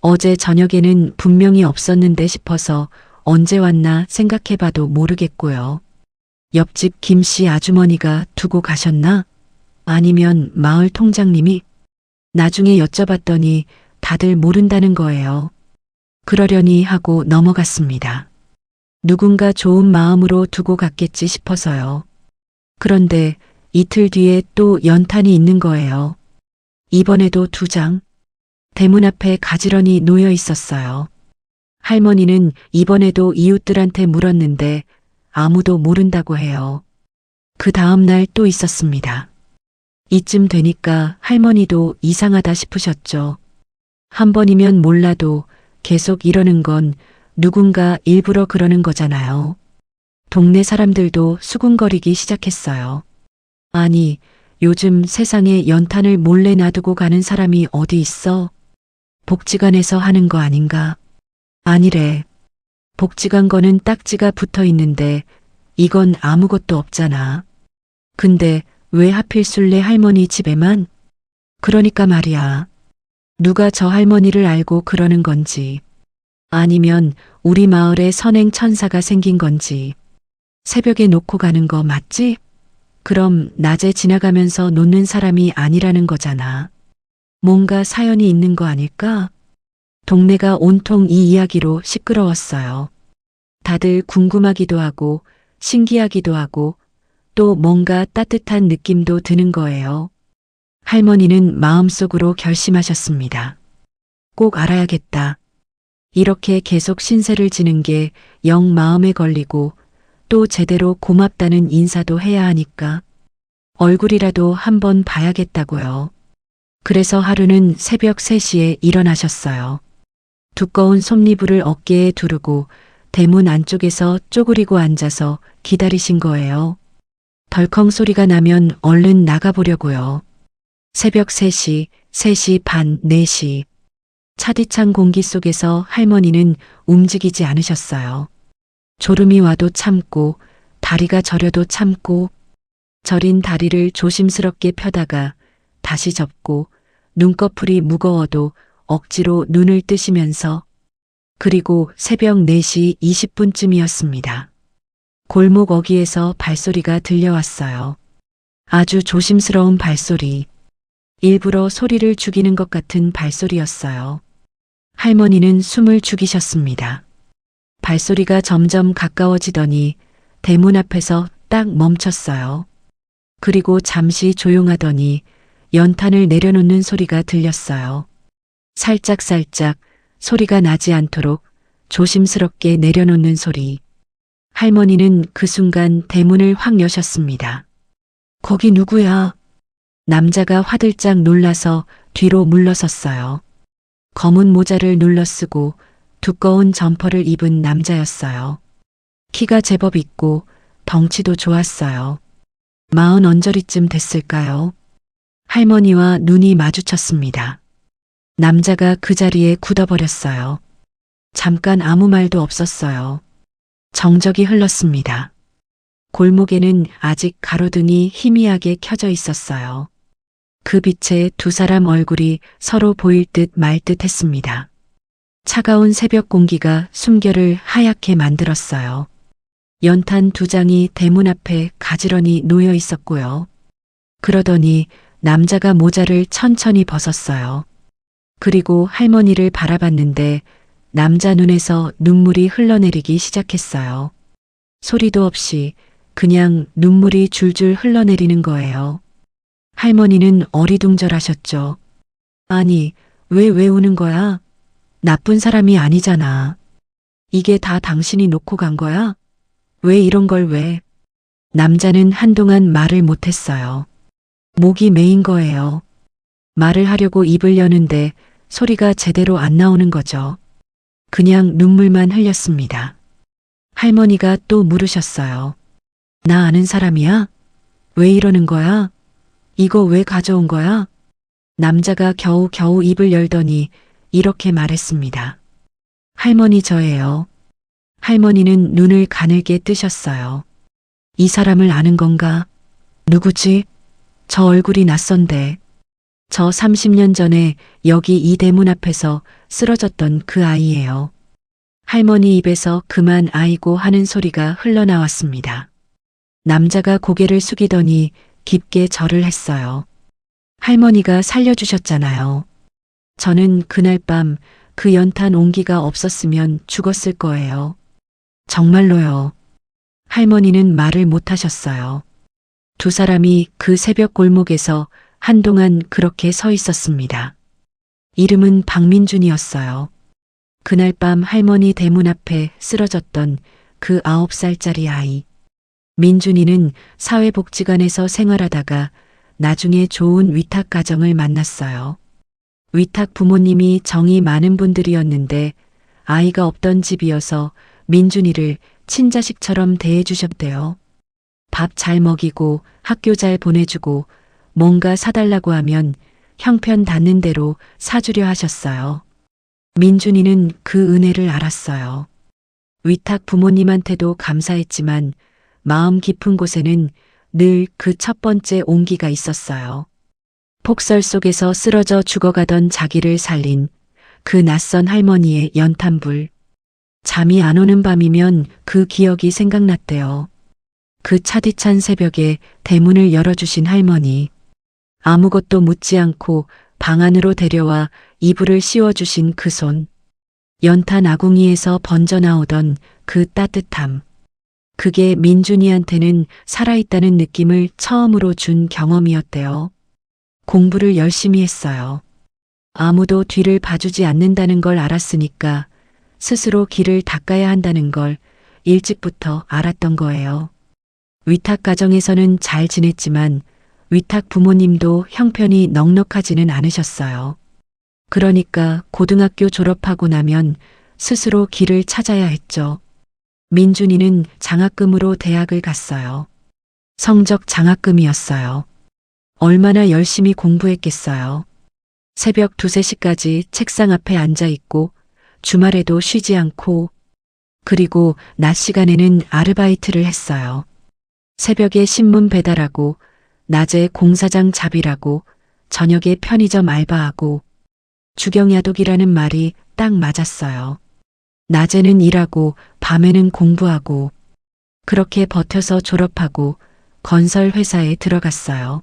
어제 저녁에는 분명히 없었는데 싶어서 언제 왔나 생각해봐도 모르겠고요. 옆집 김씨 아주머니가 두고 가셨나? 아니면 마을 통장님이? 나중에 여쭤봤더니 다들 모른다는 거예요. 그러려니 하고 넘어갔습니다. 누군가 좋은 마음으로 두고 갔겠지 싶어서요. 그런데 이틀 뒤에 또 연탄이 있는 거예요. 이번에도 2장. 대문 앞에 가지런히 놓여 있었어요. 할머니는 이번에도 이웃들한테 물었는데 아무도 모른다고 해요. 그 다음 날 또 있었습니다. 이쯤 되니까 할머니도 이상하다 싶으셨죠. 한 번이면 몰라도 계속 이러는 건 누군가 일부러 그러는 거잖아요. 동네 사람들도 수군거리기 시작했어요. 아니, 요즘 세상에 연탄을 몰래 놔두고 가는 사람이 어디 있어? 복지관에서 하는 거 아닌가? 아니래. 복지관 거는 딱지가 붙어 있는데 이건 아무것도 없잖아. 근데 왜 하필 술래 할머니 집에만? 그러니까 말이야. 누가 저 할머니를 알고 그러는 건지. 아니면 우리 마을에 선행 천사가 생긴 건지. 새벽에 놓고 가는 거 맞지? 그럼 낮에 지나가면서 놓는 사람이 아니라는 거잖아. 뭔가 사연이 있는 거 아닐까? 동네가 온통 이 이야기로 시끄러웠어요. 다들 궁금하기도 하고 신기하기도 하고 또 뭔가 따뜻한 느낌도 드는 거예요. 할머니는 마음속으로 결심하셨습니다. 꼭 알아야겠다. 이렇게 계속 신세를 지는 게 영 마음에 걸리고 또 제대로 고맙다는 인사도 해야 하니까 얼굴이라도 한번 봐야겠다고요. 그래서 하루는 새벽 3시에 일어나셨어요. 두꺼운 솜니부를 어깨에 두르고 대문 안쪽에서 쪼그리고 앉아서 기다리신 거예요. 덜컹 소리가 나면 얼른 나가보려고요. 새벽 3시, 3시 반, 4시. 차디찬 공기 속에서 할머니는 움직이지 않으셨어요. 졸음이 와도 참고 다리가 저려도 참고 저린 다리를 조심스럽게 펴다가 다시 접고 눈꺼풀이 무거워도 억지로 눈을 뜨시면서 그리고 새벽 4시 20분쯤이었습니다. 골목 어귀에서 발소리가 들려왔어요. 아주 조심스러운 발소리. 일부러 소리를 죽이는 것 같은 발소리였어요. 할머니는 숨을 죽이셨습니다. 발소리가 점점 가까워지더니 대문 앞에서 딱 멈췄어요. 그리고 잠시 조용하더니 연탄을 내려놓는 소리가 들렸어요. 살짝살짝 소리가 나지 않도록 조심스럽게 내려놓는 소리. 할머니는 그 순간 대문을 확 여셨습니다. 거기 누구야? 남자가 화들짝 놀라서 뒤로 물러섰어요. 검은 모자를 눌러쓰고 두꺼운 점퍼를 입은 남자였어요. 키가 제법 있고 덩치도 좋았어요. 40 언저리쯤 됐을까요? 할머니와 눈이 마주쳤습니다. 남자가 그 자리에 굳어버렸어요. 잠깐 아무 말도 없었어요. 정적이 흘렀습니다. 골목에는 아직 가로등이 희미하게 켜져 있었어요. 그 빛에 두 사람 얼굴이 서로 보일 듯 말 듯 했습니다. 차가운 새벽 공기가 숨결을 하얗게 만들었어요. 연탄 두 장이 대문 앞에 가지런히 놓여 있었고요. 그러더니 남자가 모자를 천천히 벗었어요. 그리고 할머니를 바라봤는데 남자 눈에서 눈물이 흘러내리기 시작했어요. 소리도 없이 그냥 눈물이 줄줄 흘러내리는 거예요. 할머니는 어리둥절하셨죠. 아니, 왜 우는 거야? 나쁜 사람이 아니잖아. 이게 다 당신이 놓고 간 거야? 왜 이런 걸 왜? 남자는 한동안 말을 못했어요. 목이 메인 거예요. 말을 하려고 입을 여는데 소리가 제대로 안 나오는 거죠. 그냥 눈물만 흘렸습니다. 할머니가 또 물으셨어요. 나 아는 사람이야? 왜 이러는 거야? 이거 왜 가져온 거야? 남자가 겨우 입을 열더니 이렇게 말했습니다. 할머니 저예요. 할머니는 눈을 가늘게 뜨셨어요. 이 사람을 아는 건가? 누구지? 저 얼굴이 낯선데. 저 30년 전에 여기 이 대문 앞에서 쓰러졌던 그 아이예요. 할머니 입에서 그만 아이고 하는 소리가 흘러나왔습니다. 남자가 고개를 숙이더니 깊게 절을 했어요. 할머니가 살려주셨잖아요. 저는 그날 밤 그 연탄 온기가 없었으면 죽었을 거예요. 정말로요. 할머니는 말을 못하셨어요. 두 사람이 그 새벽 골목에서 한동안 그렇게 서 있었습니다. 이름은 박민준이었어요. 그날 밤 할머니 대문 앞에 쓰러졌던 그 9살짜리 아이. 민준이는 사회복지관에서 생활하다가 나중에 좋은 위탁 가정을 만났어요. 위탁 부모님이 정이 많은 분들이었는데 아이가 없던 집이어서 민준이를 친자식처럼 대해주셨대요. 밥 잘 먹이고 학교 잘 보내주고 뭔가 사달라고 하면 형편 닿는 대로 사주려 하셨어요. 민준이는 그 은혜를 알았어요. 위탁 부모님한테도 감사했지만 마음 깊은 곳에는 늘 그 첫 번째 온기가 있었어요. 폭설 속에서 쓰러져 죽어가던 자기를 살린 그 낯선 할머니의 연탄불. 잠이 안 오는 밤이면 그 기억이 생각났대요. 그 차디찬 새벽에 대문을 열어주신 할머니. 아무것도 묻지 않고 방 안으로 데려와 이불을 씌워주신 그 손. 연탄 아궁이에서 번져나오던 그 따뜻함. 그게 민준이한테는 살아있다는 느낌을 처음으로 준 경험이었대요. 공부를 열심히 했어요. 아무도 뒤를 봐주지 않는다는 걸 알았으니까 스스로 길을 닦아야 한다는 걸 일찍부터 알았던 거예요. 위탁 가정에서는 잘 지냈지만 위탁 부모님도 형편이 넉넉하지는 않으셨어요. 그러니까 고등학교 졸업하고 나면 스스로 길을 찾아야 했죠. 민준이는 장학금으로 대학을 갔어요. 성적 장학금이었어요. 얼마나 열심히 공부했겠어요. 새벽 2, 3시까지 책상 앞에 앉아 있고 주말에도 쉬지 않고 그리고 낮 시간에는 아르바이트를 했어요. 새벽에 신문 배달하고 낮에 공사장 잡일하고 저녁에 편의점 알바하고 주경야독이라는 말이 딱 맞았어요. 낮에는 일하고 밤에는 공부하고 그렇게 버텨서 졸업하고 건설 회사에 들어갔어요.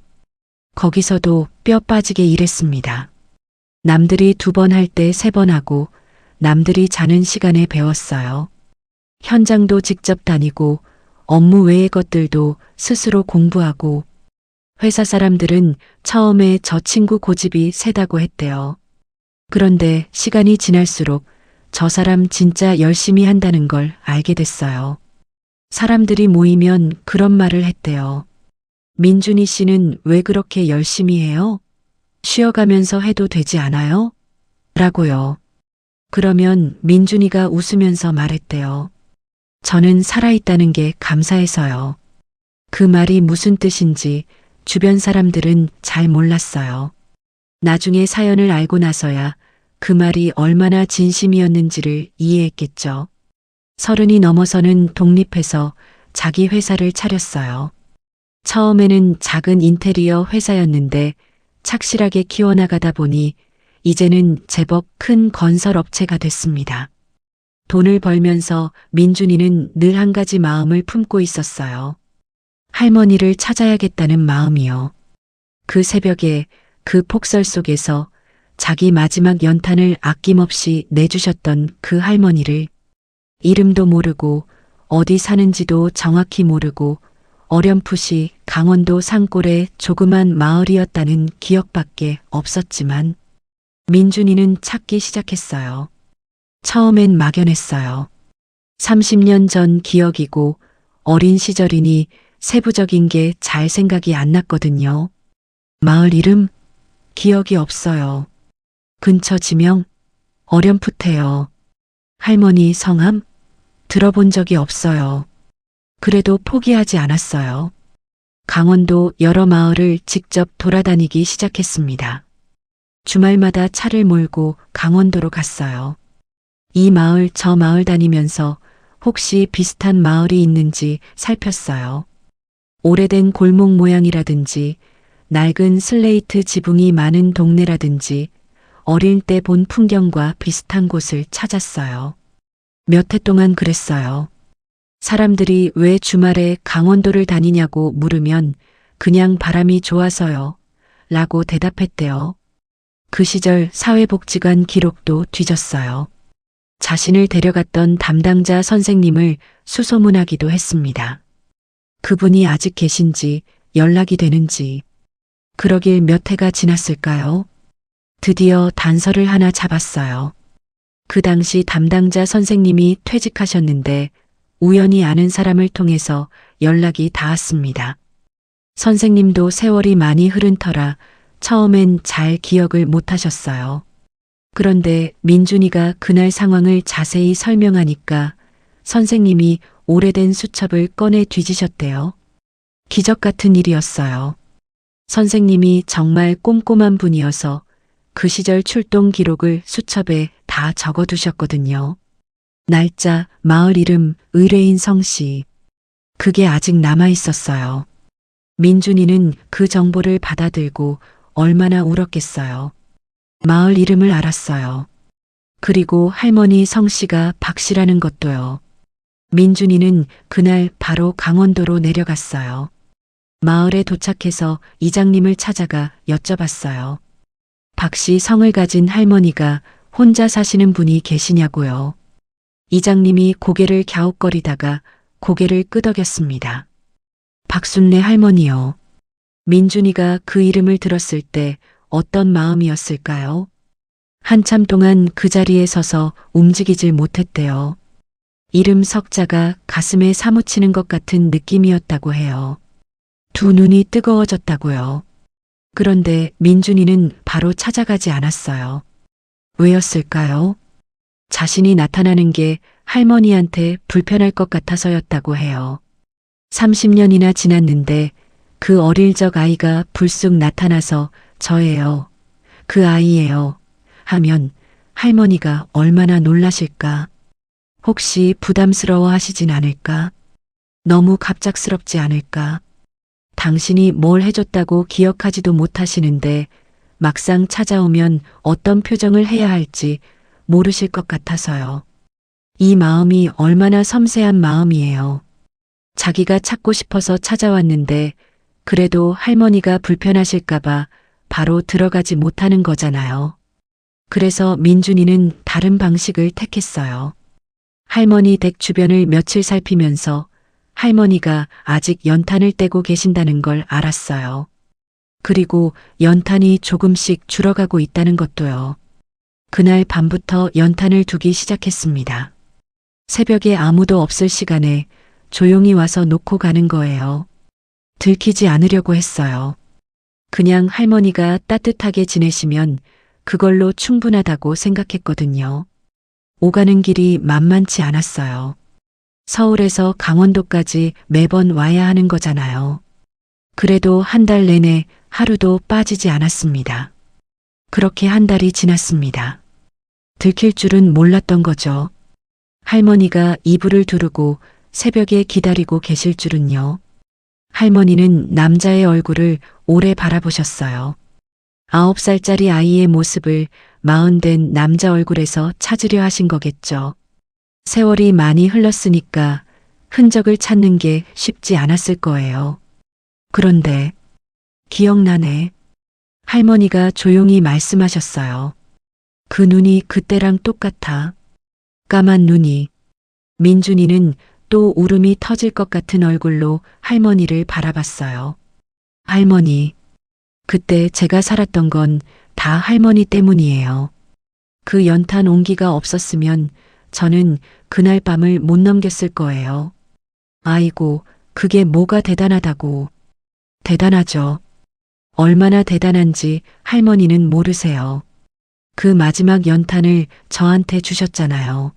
거기서도 뼈 빠지게 일했습니다. 남들이 2번 할 때 3번 하고 남들이 자는 시간에 배웠어요. 현장도 직접 다니고 업무 외의 것들도 스스로 공부하고 회사 사람들은 처음에 저 친구 고집이 세다고 했대요. 그런데 시간이 지날수록 저 사람 진짜 열심히 한다는 걸 알게 됐어요. 사람들이 모이면 그런 말을 했대요. 민준이 씨는 왜 그렇게 열심히 해요? 쉬어가면서 해도 되지 않아요? 라고요. 그러면 민준이가 웃으면서 말했대요. 저는 살아있다는 게 감사해서요. 그 말이 무슨 뜻인지 주변 사람들은 잘 몰랐어요. 나중에 사연을 알고 나서야 그 말이 얼마나 진심이었는지를 이해했겠죠. 30이 넘어서는 독립해서 자기 회사를 차렸어요. 처음에는 작은 인테리어 회사였는데 착실하게 키워나가다 보니 이제는 제법 큰 건설 업체가 됐습니다. 돈을 벌면서 민준이는 늘 한 가지 마음을 품고 있었어요. 할머니를 찾아야겠다는 마음이요. 그 새벽에 그 폭설 속에서 자기 마지막 연탄을 아낌없이 내주셨던 그 할머니를 이름도 모르고 어디 사는지도 정확히 모르고 어렴풋이 강원도 산골의 조그만 마을이었다는 기억밖에 없었지만 민준이는 찾기 시작했어요. 처음엔 막연했어요. 30년 전 기억이고 어린 시절이니 세부적인 게 잘 생각이 안 났거든요. 마을 이름? 기억이 없어요. 근처 지명? 어렴풋해요. 할머니 성함? 들어본 적이 없어요. 그래도 포기하지 않았어요. 강원도 여러 마을을 직접 돌아다니기 시작했습니다. 주말마다 차를 몰고 강원도로 갔어요. 이 마을 저 마을 다니면서 혹시 비슷한 마을이 있는지 살폈어요. 오래된 골목 모양이라든지 낡은 슬레이트 지붕이 많은 동네라든지 어릴 때 본 풍경과 비슷한 곳을 찾았어요. 몇 해 동안 그랬어요. 사람들이 왜 주말에 강원도를 다니냐고 물으면 그냥 바람이 좋아서요. 라고 대답했대요. 그 시절 사회복지관 기록도 뒤졌어요. 자신을 데려갔던 담당자 선생님을 수소문하기도 했습니다. 그분이 아직 계신지 연락이 되는지. 그러길 몇 해가 지났을까요? 드디어 단서를 하나 잡았어요. 그 당시 담당자 선생님이 퇴직하셨는데 우연히 아는 사람을 통해서 연락이 닿았습니다. 선생님도 세월이 많이 흐른 터라 처음엔 잘 기억을 못 하셨어요. 그런데 민준이가 그날 상황을 자세히 설명하니까 선생님이 오래된 수첩을 꺼내 뒤지셨대요. 기적 같은 일이었어요. 선생님이 정말 꼼꼼한 분이어서 그 시절 출동 기록을 수첩에 다 적어두셨거든요. 날짜, 마을 이름, 의뢰인 성씨. 그게 아직 남아 있었어요. 민준이는 그 정보를 받아들고 얼마나 울었겠어요. 마을 이름을 알았어요. 그리고 할머니 성씨가 박씨라는 것도요. 민준이는 그날 바로 강원도로 내려갔어요. 마을에 도착해서 이장님을 찾아가 여쭤봤어요. 박씨 성을 가진 할머니가 혼자 사시는 분이 계시냐고요. 이장님이 고개를 갸웃거리다가 고개를 끄덕였습니다. 박순례 할머니요. 민준이가 그 이름을 들었을 때 어떤 마음이었을까요? 한참 동안 그 자리에 서서 움직이질 못했대요. 이름 석자가 가슴에 사무치는 것 같은 느낌이었다고 해요. 두 눈이 뜨거워졌다고요. 그런데 민준이는 바로 찾아가지 않았어요. 왜였을까요? 자신이 나타나는 게 할머니한테 불편할 것 같아서였다고 해요. 30년이나 지났는데 그 어릴 적 아이가 불쑥 나타나서 저예요. 그 아이예요. 하면 할머니가 얼마나 놀라실까? 혹시 부담스러워 하시진 않을까? 너무 갑작스럽지 않을까? 당신이 뭘 해줬다고 기억하지도 못하시는데 막상 찾아오면 어떤 표정을 해야 할지 모르실 것 같아서요. 이 마음이 얼마나 섬세한 마음이에요. 자기가 찾고 싶어서 찾아왔는데 그래도 할머니가 불편하실까봐 바로 들어가지 못하는 거잖아요. 그래서 민준이는 다른 방식을 택했어요. 할머니 댁 주변을 며칠 살피면서 할머니가 아직 연탄을 떼고 계신다는 걸 알았어요. 그리고 연탄이 조금씩 줄어가고 있다는 것도요. 그날 밤부터 연탄을 두기 시작했습니다. 새벽에 아무도 없을 시간에 조용히 와서 놓고 가는 거예요. 들키지 않으려고 했어요. 그냥 할머니가 따뜻하게 지내시면 그걸로 충분하다고 생각했거든요. 오가는 길이 만만치 않았어요. 서울에서 강원도까지 매번 와야 하는 거잖아요. 그래도 한 달 내내 하루도 빠지지 않았습니다. 그렇게 한 달이 지났습니다. 들킬 줄은 몰랐던 거죠. 할머니가 이불을 두르고 새벽에 기다리고 계실 줄은요. 할머니는 남자의 얼굴을 오래 바라보셨어요. 9살짜리 아이의 모습을 40된 남자 얼굴에서 찾으려 하신 거겠죠. 세월이 많이 흘렀으니까 흔적을 찾는 게 쉽지 않았을 거예요. 그런데 기억나네. 할머니가 조용히 말씀하셨어요. 그 눈이 그때랑 똑같아. 까만 눈이. 민준이는 또 울음이 터질 것 같은 얼굴로 할머니를 바라봤어요. 할머니, 그때 제가 살았던 건 다 할머니 때문이에요. 그 연탄 온기가 없었으면 저는 그날 밤을 못 넘겼을 거예요. 아이고, 그게 뭐가 대단하다고. 대단하죠. 얼마나 대단한지 할머니는 모르세요. 그 마지막 연탄을 저한테 주셨잖아요.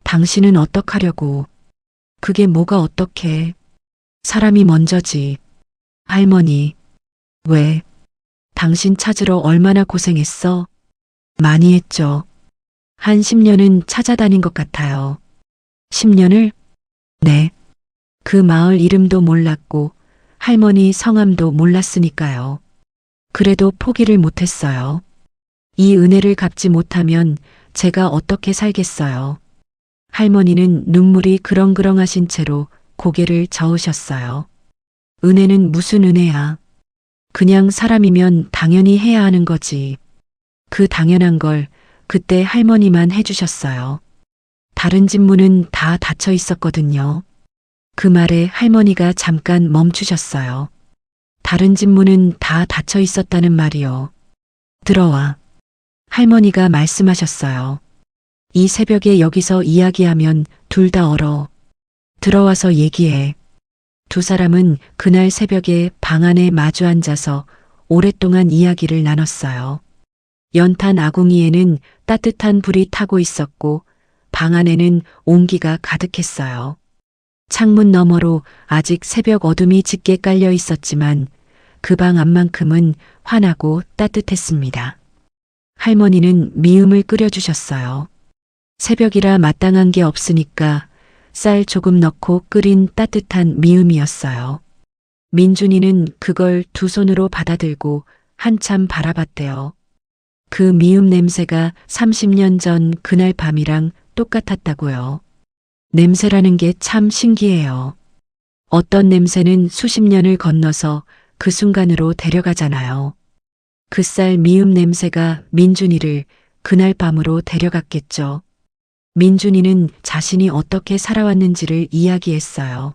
당신은 어떡하려고. 그게 뭐가 어떡해. 사람이 먼저지. 할머니. 왜? 당신 찾으러 얼마나 고생했어? 많이 했죠. 한 10년은 찾아다닌 것 같아요. 10년을? 네. 그 마을 이름도 몰랐고 할머니 성함도 몰랐으니까요. 그래도 포기를 못했어요. 이 은혜를 갚지 못하면 제가 어떻게 살겠어요. 할머니는 눈물이 그렁그렁하신 채로 고개를 저으셨어요. 은혜는 무슨 은혜야. 그냥 사람이면 당연히 해야 하는 거지. 그 당연한 걸 그때 할머니만 해주셨어요. 다른 집 문은 다 닫혀 있었거든요. 그 말에 할머니가 잠깐 멈추셨어요. 다른 집 문은 다 닫혀 있었다는 말이요. 들어와. 할머니가 말씀하셨어요. 이 새벽에 여기서 이야기하면 둘 다 얼어. 들어와서 얘기해. 두 사람은 그날 새벽에 방 안에 마주 앉아서 오랫동안 이야기를 나눴어요. 연탄 아궁이에는 따뜻한 불이 타고 있었고 방 안에는 온기가 가득했어요. 창문 너머로 아직 새벽 어둠이 짙게 깔려 있었지만 그 방 안만큼은 환하고 따뜻했습니다. 할머니는 미음을 끓여주셨어요. 새벽이라 마땅한 게 없으니까 쌀 조금 넣고 끓인 따뜻한 미음이었어요. 민준이는 그걸 두 손으로 받아들고 한참 바라봤대요. 그 미음 냄새가 30년 전 그날 밤이랑 똑같았다고요. 냄새라는 게 참 신기해요. 어떤 냄새는 수십 년을 건너서 그 순간으로 데려가잖아요. 그 쌀 미음 냄새가 민준이를 그날 밤으로 데려갔겠죠. 민준이는 자신이 어떻게 살아왔는지를 이야기했어요.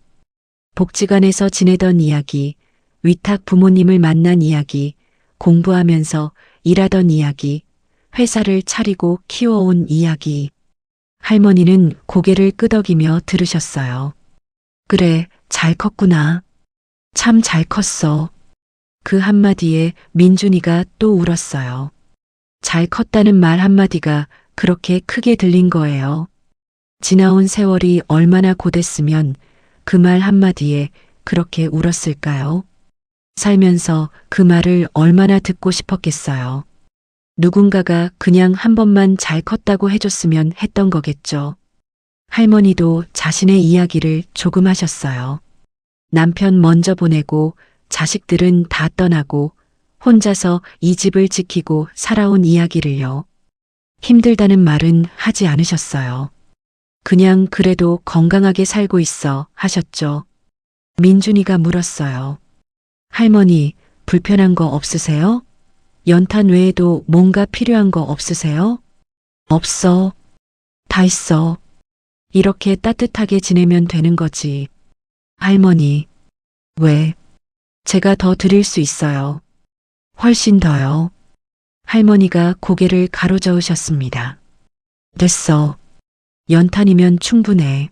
복지관에서 지내던 이야기, 위탁 부모님을 만난 이야기, 공부하면서 일하던 이야기, 회사를 차리고 키워온 이야기. 할머니는 고개를 끄덕이며 들으셨어요. 그래, 잘 컸구나. 참 잘 컸어. 그 한마디에 민준이가 또 울었어요. 잘 컸다는 말 한마디가 그렇게 크게 들린 거예요. 지나온 세월이 얼마나 고됐으면 그 말 한마디에 그렇게 울었을까요? 살면서 그 말을 얼마나 듣고 싶었겠어요. 누군가가 그냥 한 번만 잘 컸다고 해줬으면 했던 거겠죠. 할머니도 자신의 이야기를 조금 하셨어요. 남편 먼저 보내고 자식들은 다 떠나고 혼자서 이 집을 지키고 살아온 이야기를요. 힘들다는 말은 하지 않으셨어요. 그냥 그래도 건강하게 살고 있어 하셨죠. 민준이가 물었어요. 할머니, 불편한 거 없으세요? 연탄 외에도 뭔가 필요한 거 없으세요? 없어. 다 있어. 이렇게 따뜻하게 지내면 되는 거지. 할머니. 왜? 제가 더 드릴 수 있어요. 훨씬 더요. 할머니가 고개를 가로저으셨습니다. 됐어. 연탄이면 충분해.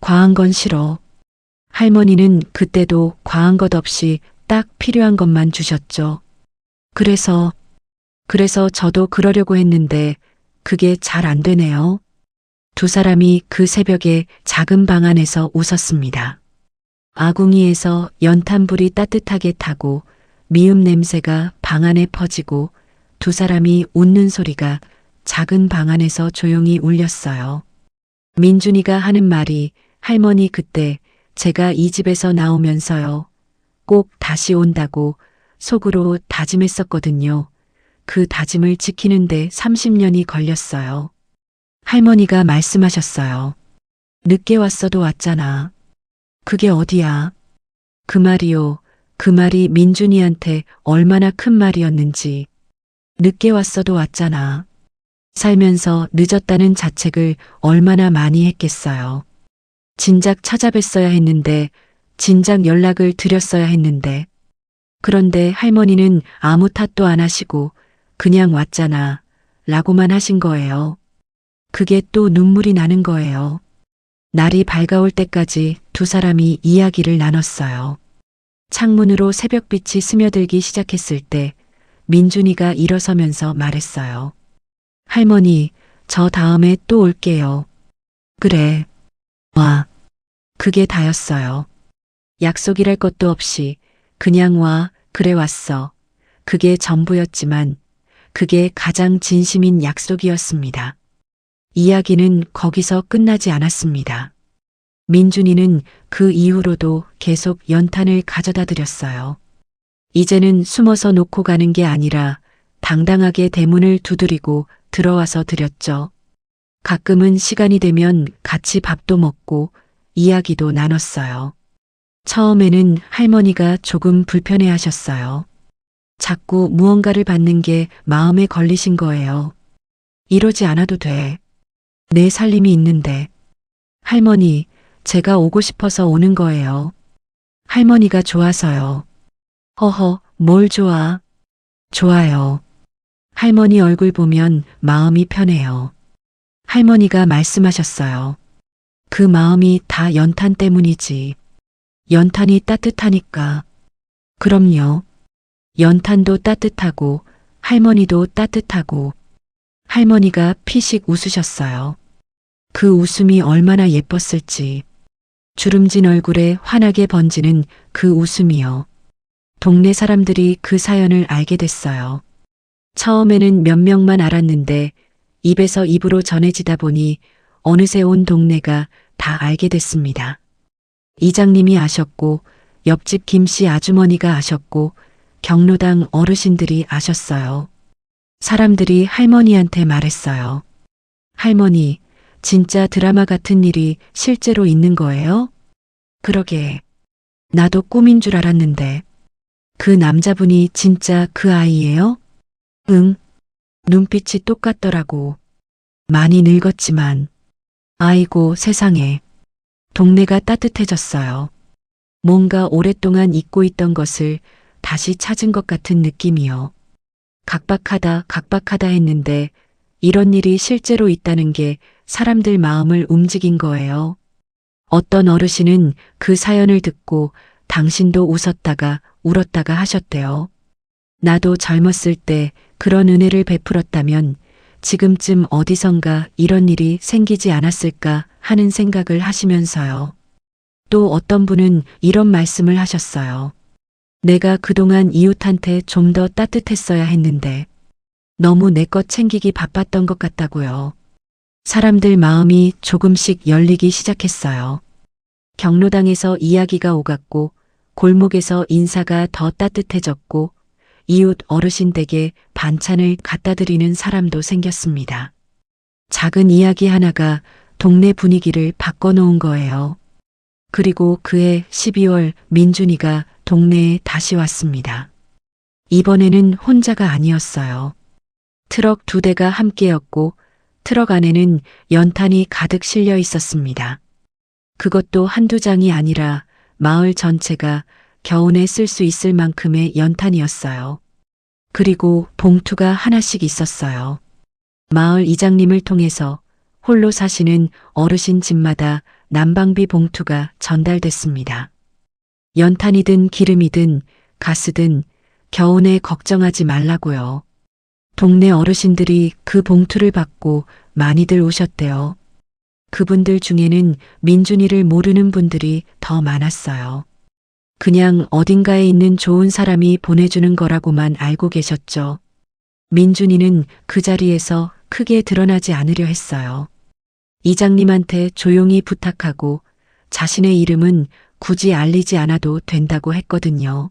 과한 건 싫어. 할머니는 그때도 과한 것 없이 딱 필요한 것만 주셨죠. 그래서 저도 그러려고 했는데 그게 잘 안 되네요. 두 사람이 그 새벽에 작은 방 안에서 웃었습니다. 아궁이에서 연탄불이 따뜻하게 타고 미음 냄새가 방 안에 퍼지고 두 사람이 웃는 소리가 작은 방 안에서 조용히 울렸어요. 민준이가 하는 말이 할머니 그때 제가 이 집에서 나오면서요. 꼭 다시 온다고 속으로 다짐했었거든요. 그 다짐을 지키는데 30년이 걸렸어요. 할머니가 말씀하셨어요. 늦게 왔어도 왔잖아. 그게 어디야? 그 말이요. 그 말이 민준이한테 얼마나 큰 말이었는지. 늦게 왔어도 왔잖아. 살면서 늦었다는 자책을 얼마나 많이 했겠어요. 진작 찾아뵀어야 했는데, 진작 연락을 드렸어야 했는데. 그런데 할머니는 아무 탓도 안 하시고 그냥 왔잖아. 라고만 하신 거예요. 그게 또 눈물이 나는 거예요. 날이 밝아올 때까지 두 사람이 이야기를 나눴어요. 창문으로 새벽빛이 스며들기 시작했을 때 민준이가 일어서면서 말했어요. 할머니, 저 다음에 또 올게요. 그래. 와. 그게 다였어요. 약속이랄 것도 없이 그냥 와, 그래 왔어. 그게 전부였지만 그게 가장 진심인 약속이었습니다. 이야기는 거기서 끝나지 않았습니다. 민준이는 그 이후로도 계속 연탄을 가져다 드렸어요. 이제는 숨어서 놓고 가는 게 아니라 당당하게 대문을 두드리고 들어와서 드렸죠. 가끔은 시간이 되면 같이 밥도 먹고 이야기도 나눴어요. 처음에는 할머니가 조금 불편해 하셨어요. 자꾸 무언가를 받는 게 마음에 걸리신 거예요. 이러지 않아도 돼. 내 살림이 있는데. 할머니, 제가 오고 싶어서 오는 거예요. 할머니가 좋아서요. 허허, 뭘 좋아? 좋아요. 할머니 얼굴 보면 마음이 편해요. 할머니가 말씀하셨어요. 그 마음이 다 연탄 때문이지. 연탄이 따뜻하니까. 그럼요. 연탄도 따뜻하고 할머니도 따뜻하고. 할머니가 피식 웃으셨어요. 그 웃음이 얼마나 예뻤을지. 주름진 얼굴에 환하게 번지는 그 웃음이요. 동네 사람들이 그 사연을 알게 됐어요. 처음에는 몇 명만 알았는데 입에서 입으로 전해지다 보니 어느새 온 동네가 다 알게 됐습니다. 이장님이 아셨고 옆집 김씨 아주머니가 아셨고 경로당 어르신들이 아셨어요. 사람들이 할머니한테 말했어요. 할머니, 진짜 드라마 같은 일이 실제로 있는 거예요? 그러게. 나도 꿈인 줄 알았는데. 그 남자분이 진짜 그 아이예요? 응. 눈빛이 똑같더라고. 많이 늙었지만. 아이고 세상에. 동네가 따뜻해졌어요. 뭔가 오랫동안 잊고 있던 것을 다시 찾은 것 같은 느낌이요. 각박하다 했는데 이런 일이 실제로 있다는 게 사람들 마음을 움직인 거예요. 어떤 어르신은 그 사연을 듣고 당신도 웃었다가 울었다가 하셨대요. 나도 젊었을 때 그런 은혜를 베풀었다면 지금쯤 어디선가 이런 일이 생기지 않았을까 하는 생각을 하시면서요. 또 어떤 분은 이런 말씀을 하셨어요. 내가 그동안 이웃한테 좀 더 따뜻했어야 했는데 너무 내 것 챙기기 바빴던 것 같다고요. 사람들 마음이 조금씩 열리기 시작했어요. 경로당에서 이야기가 오갔고 골목에서 인사가 더 따뜻해졌고 이웃 어르신 댁에 반찬을 갖다 드리는 사람도 생겼습니다. 작은 이야기 하나가 동네 분위기를 바꿔놓은 거예요. 그리고 그해 12월 민준이가 동네에 다시 왔습니다. 이번에는 혼자가 아니었어요. 트럭 2대가 함께였고 트럭 안에는 연탄이 가득 실려 있었습니다. 그것도 한두 장이 아니라 마을 전체가 겨우내 쓸 수 있을 만큼의 연탄이었어요. 그리고 봉투가 하나씩 있었어요. 마을 이장님을 통해서 홀로 사시는 어르신 집마다 난방비 봉투가 전달됐습니다. 연탄이든 기름이든 가스든 겨우내 걱정하지 말라고요. 동네 어르신들이 그 봉투를 받고 많이들 오셨대요. 그분들 중에는 민준이를 모르는 분들이 더 많았어요. 그냥 어딘가에 있는 좋은 사람이 보내주는 거라고만 알고 계셨죠. 민준이는 그 자리에서 크게 드러나지 않으려 했어요. 이장님한테 조용히 부탁하고 자신의 이름은 굳이 알리지 않아도 된다고 했거든요.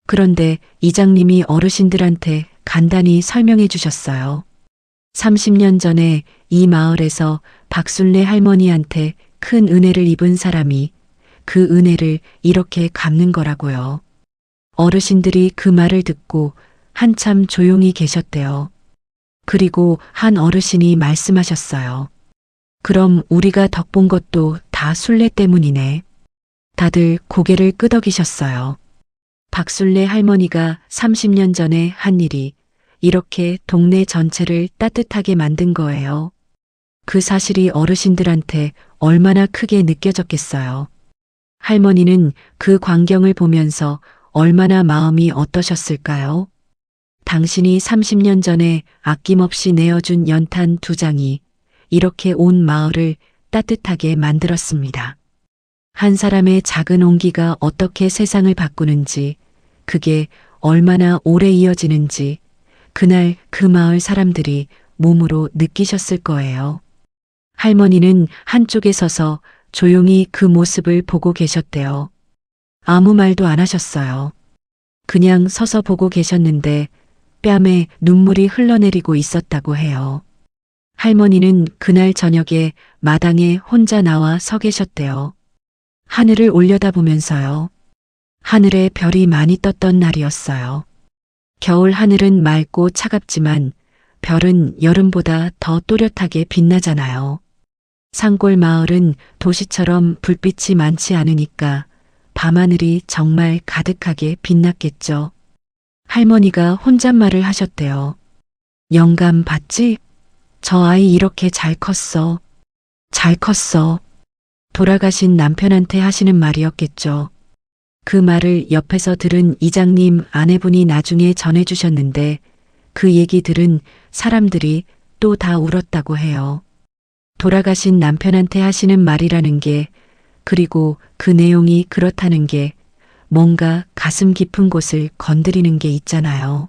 그런데 이장님이 어르신들한테 간단히 설명해 주셨어요. 30년 전에 이 마을에서 박순례 할머니한테 큰 은혜를 입은 사람이 그 은혜를 이렇게 갚는 거라고요. 어르신들이 그 말을 듣고 한참 조용히 계셨대요. 그리고 한 어르신이 말씀하셨어요. 그럼 우리가 덕본 것도 다 순례 때문이네. 다들 고개를 끄덕이셨어요. 박순례 할머니가 30년 전에 한 일이 이렇게 동네 전체를 따뜻하게 만든 거예요. 그 사실이 어르신들한테 얼마나 크게 느껴졌겠어요. 할머니는 그 광경을 보면서 얼마나 마음이 어떠셨을까요? 당신이 30년 전에 아낌없이 내어준 연탄 2장이 이렇게 온 마을을 따뜻하게 만들었습니다. 한 사람의 작은 온기가 어떻게 세상을 바꾸는지, 그게 얼마나 오래 이어지는지 그날 그 마을 사람들이 몸으로 느끼셨을 거예요. 할머니는 한쪽에 서서 조용히 그 모습을 보고 계셨대요. 아무 말도 안 하셨어요. 그냥 서서 보고 계셨는데 뺨에 눈물이 흘러내리고 있었다고 해요. 할머니는 그날 저녁에 마당에 혼자 나와 서 계셨대요. 하늘을 올려다보면서요. 하늘에 별이 많이 떴던 날이었어요. 겨울 하늘은 맑고 차갑지만 별은 여름보다 더 또렷하게 빛나잖아요. 산골 마을은 도시처럼 불빛이 많지 않으니까 밤하늘이 정말 가득하게 빛났겠죠. 할머니가 혼잣말을 하셨대요. 영감 봤지? 저 아이 이렇게 잘 컸어. 잘 컸어. 돌아가신 남편한테 하시는 말이었겠죠. 그 말을 옆에서 들은 이장님 아내분이 나중에 전해주셨는데 그 얘기 들은 사람들이 또 다 울었다고 해요. 돌아가신 남편한테 하시는 말이라는 게, 그리고 그 내용이 그렇다는 게 뭔가 가슴 깊은 곳을 건드리는 게 있잖아요.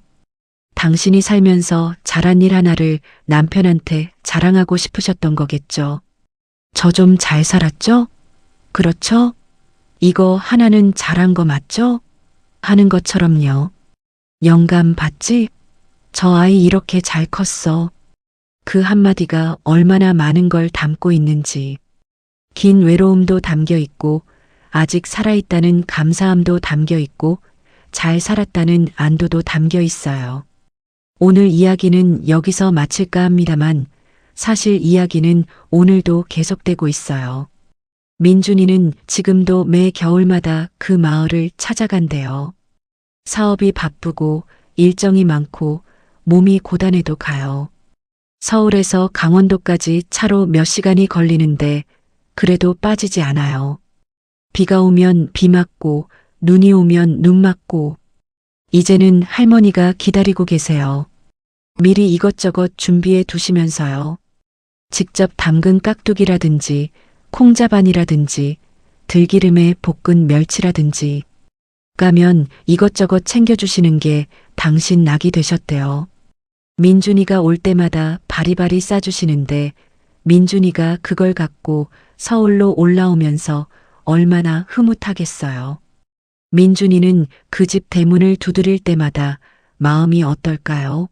당신이 살면서 잘한 일 하나를 남편한테 자랑하고 싶으셨던 거겠죠. 저 좀 잘 살았죠? 그렇죠? 이거 하나는 잘한 거 맞죠? 하는 것처럼요. 영감 봤지? 저 아이 이렇게 잘 컸어. 그 한마디가 얼마나 많은 걸 담고 있는지. 긴 외로움도 담겨 있고, 아직 살아있다는 감사함도 담겨 있고, 잘 살았다는 안도도 담겨 있어요. 오늘 이야기는 여기서 마칠까 합니다만, 사실 이야기는 오늘도 계속되고 있어요. 민준이는 지금도 매 겨울마다 그 마을을 찾아간대요. 사업이 바쁘고 일정이 많고 몸이 고단해도 가요. 서울에서 강원도까지 차로 몇 시간이 걸리는데 그래도 빠지지 않아요. 비가 오면 비 맞고 눈이 오면 눈 맞고 이제는 할머니가 기다리고 계세요. 미리 이것저것 준비해 두시면서요. 직접 담근 깍두기라든지 콩자반이라든지 들기름에 볶은 멸치라든지 가면 이것저것 챙겨주시는 게 당신 낙이 되셨대요. 민준이가 올 때마다 바리바리 싸주시는데 민준이가 그걸 갖고 서울로 올라오면서 얼마나 흐뭇하겠어요. 민준이는 그 집 대문을 두드릴 때마다 마음이 어떨까요?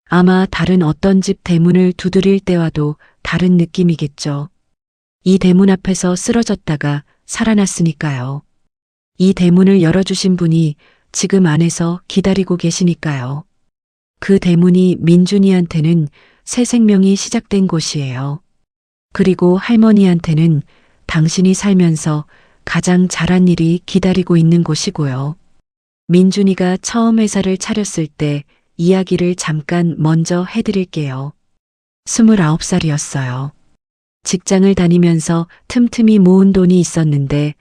아마 다른 어떤 집 대문을 두드릴 때와도 다른 느낌이겠죠. 이 대문 앞에서 쓰러졌다가 살아났으니까요. 이 대문을 열어주신 분이 지금 안에서 기다리고 계시니까요. 그 대문이 민준이한테는 새 생명이 시작된 곳이에요. 그리고 할머니한테는 당신이 살면서 가장 잘한 일이 기다리고 있는 곳이고요. 민준이가 처음 회사를 차렸을 때 이야기를 잠깐 먼저 해드릴게요. 29살이었어요. 직장을 다니면서 틈틈이 모은 돈이 있었는데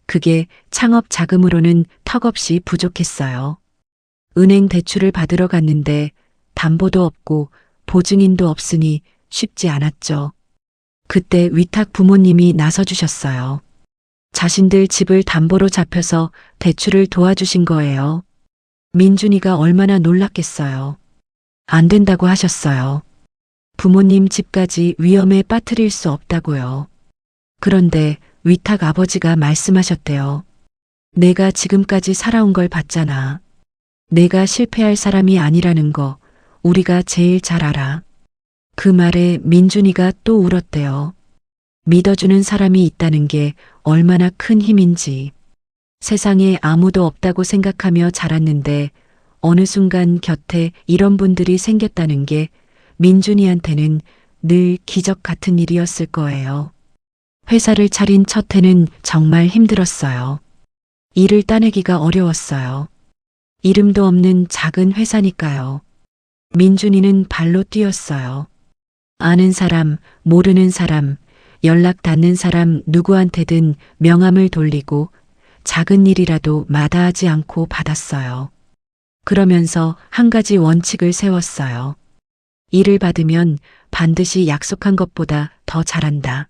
그게 창업 자금으로는 턱없이 부족했어요. 은행 대출을 받으러 갔는데 담보도 없고 보증인도 없으니 쉽지 않았죠. 그때 위탁 부모님이 나서주셨어요. 자신들 집을 담보로 잡혀서 대출을 도와주신 거예요. 민준이가 얼마나 놀랐겠어요. 안 된다고 하셨어요. 부모님 집까지 위험에 빠뜨릴 수 없다고요. 그런데 위탁 아버지가 말씀하셨대요. 내가 지금까지 살아온 걸 봤잖아. 내가 실패할 사람이 아니라는 거 우리가 제일 잘 알아. 그 말에 민준이가 또 울었대요. 믿어주는 사람이 있다는 게 얼마나 큰 힘인지. 세상에 아무도 없다고 생각하며 자랐는데 어느 순간 곁에 이런 분들이 생겼다는 게 민준이한테는 늘 기적 같은 일이었을 거예요. 회사를 차린 첫 해는 정말 힘들었어요. 일을 따내기가 어려웠어요. 이름도 없는 작은 회사니까요. 민준이는 발로 뛰었어요. 아는 사람, 모르는 사람, 연락 닿는 사람 누구한테든 명함을 돌리고 작은 일이라도 마다하지 않고 받았어요. 그러면서 한 가지 원칙을 세웠어요. 일을 받으면 반드시 약속한 것보다 더 잘한다.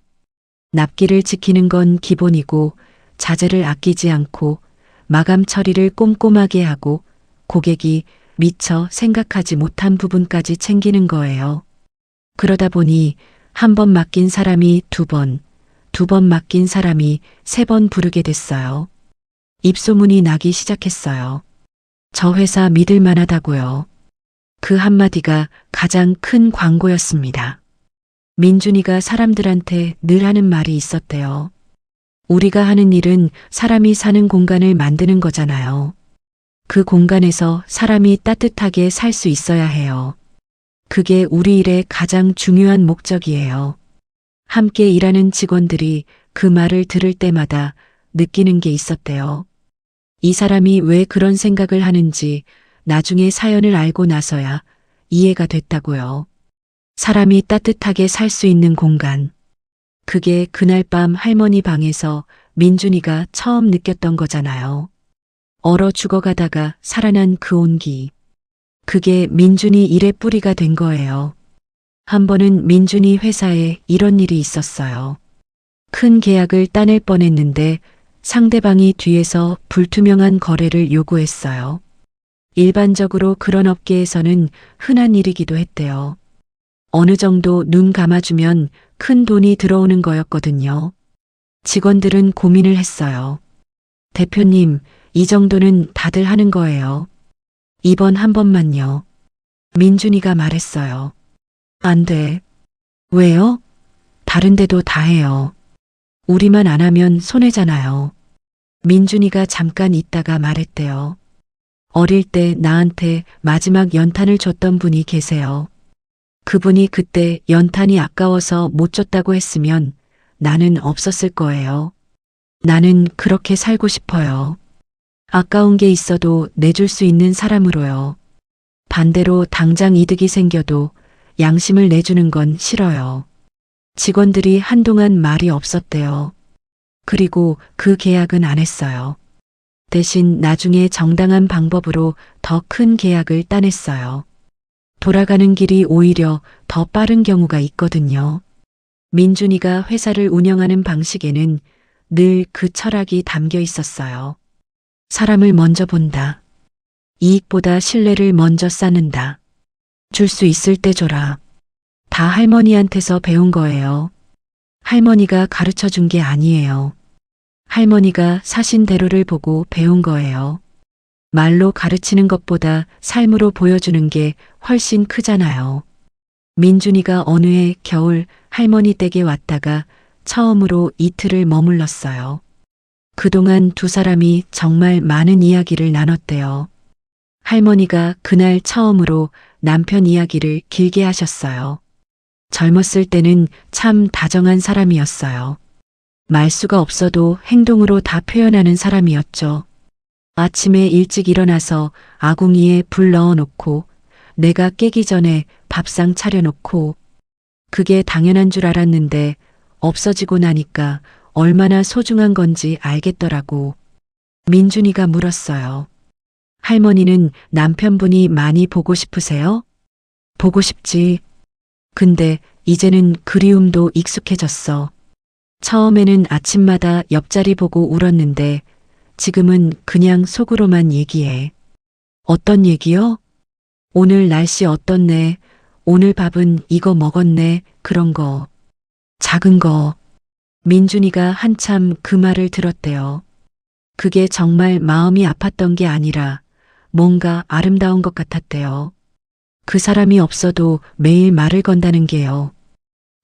납기를 지키는 건 기본이고 자재를 아끼지 않고 마감 처리를 꼼꼼하게 하고 고객이 미처 생각하지 못한 부분까지 챙기는 거예요. 그러다 보니 한 번 맡긴 사람이 두 번, 두 번 맡긴 사람이 세 번 부르게 됐어요. 입소문이 나기 시작했어요. 저 회사 믿을 만하다고요. 그 한마디가 가장 큰 광고였습니다. 민준이가 사람들한테 늘 하는 말이 있었대요. 우리가 하는 일은 사람이 사는 공간을 만드는 거잖아요. 그 공간에서 사람이 따뜻하게 살 수 있어야 해요. 그게 우리 일의 가장 중요한 목적이에요. 함께 일하는 직원들이 그 말을 들을 때마다 느끼는 게 있었대요. 이 사람이 왜 그런 생각을 하는지 나중에 사연을 알고 나서야 이해가 됐다고요. 사람이 따뜻하게 살 수 있는 공간. 그게 그날 밤 할머니 방에서 민준이가 처음 느꼈던 거잖아요. 얼어 죽어가다가 살아난 그 온기. 그게 민준이 일의 뿌리가 된 거예요. 한 번은 민준이 회사에 이런 일이 있었어요. 큰 계약을 따낼 뻔했는데 상대방이 뒤에서 불투명한 거래를 요구했어요. 일반적으로 그런 업계에서는 흔한 일이기도 했대요. 어느 정도 눈 감아주면 큰 돈이 들어오는 거였거든요. 직원들은 고민을 했어요. 대표님, 이 정도는 다들 하는 거예요. 이번 한 번만요. 민준이가 말했어요. 안 돼. 왜요? 다른 데도 다 해요. 우리만 안 하면 손해잖아요. 민준이가 잠깐 있다가 말했대요. 어릴 때 나한테 마지막 연탄을 줬던 분이 계세요. 그분이 그때 연탄이 아까워서 못 줬다고 했으면 나는 없었을 거예요. 나는 그렇게 살고 싶어요. 아까운 게 있어도 내줄 수 있는 사람으로요. 반대로 당장 이득이 생겨도 양심을 내주는 건 싫어요. 직원들이 한동안 말이 없었대요. 그리고 그 계약은 안 했어요. 대신 나중에 정당한 방법으로 더 큰 계약을 따냈어요. 돌아가는 길이 오히려 더 빠른 경우가 있거든요. 민준이가 회사를 운영하는 방식에는 늘 그 철학이 담겨 있었어요. 사람을 먼저 본다. 이익보다 신뢰를 먼저 쌓는다. 줄 수 있을 때 줘라. 다 할머니한테서 배운 거예요. 할머니가 가르쳐 준 게 아니에요. 할머니가 사신 대로를 보고 배운 거예요. 말로 가르치는 것보다 삶으로 보여주는 게 훨씬 크잖아요. 민준이가 어느 해 겨울 할머니 댁에 왔다가 처음으로 이틀을 머물렀어요. 그동안 두 사람이 정말 많은 이야기를 나눴대요. 할머니가 그날 처음으로 남편 이야기를 길게 하셨어요. 젊었을 때는 참 다정한 사람이었어요. 말수가 없어도 행동으로 다 표현하는 사람이었죠. 아침에 일찍 일어나서 아궁이에 불 넣어놓고 내가 깨기 전에 밥상 차려놓고 그게 당연한 줄 알았는데 없어지고 나니까 얼마나 소중한 건지 알겠더라고. 민준이가 물었어요. 할머니는 남편분이 많이 보고 싶으세요? 보고 싶지. 근데 이제는 그리움도 익숙해졌어. 처음에는 아침마다 옆자리 보고 울었는데 지금은 그냥 속으로만 얘기해. 어떤 얘기요? 오늘 날씨 어떻네? 오늘 밥은 이거 먹었네? 그런 거. 작은 거. 민준이가 한참 그 말을 들었대요. 그게 정말 마음이 아팠던 게 아니라 뭔가 아름다운 것 같았대요. 그 사람이 없어도 매일 말을 건다는 게요.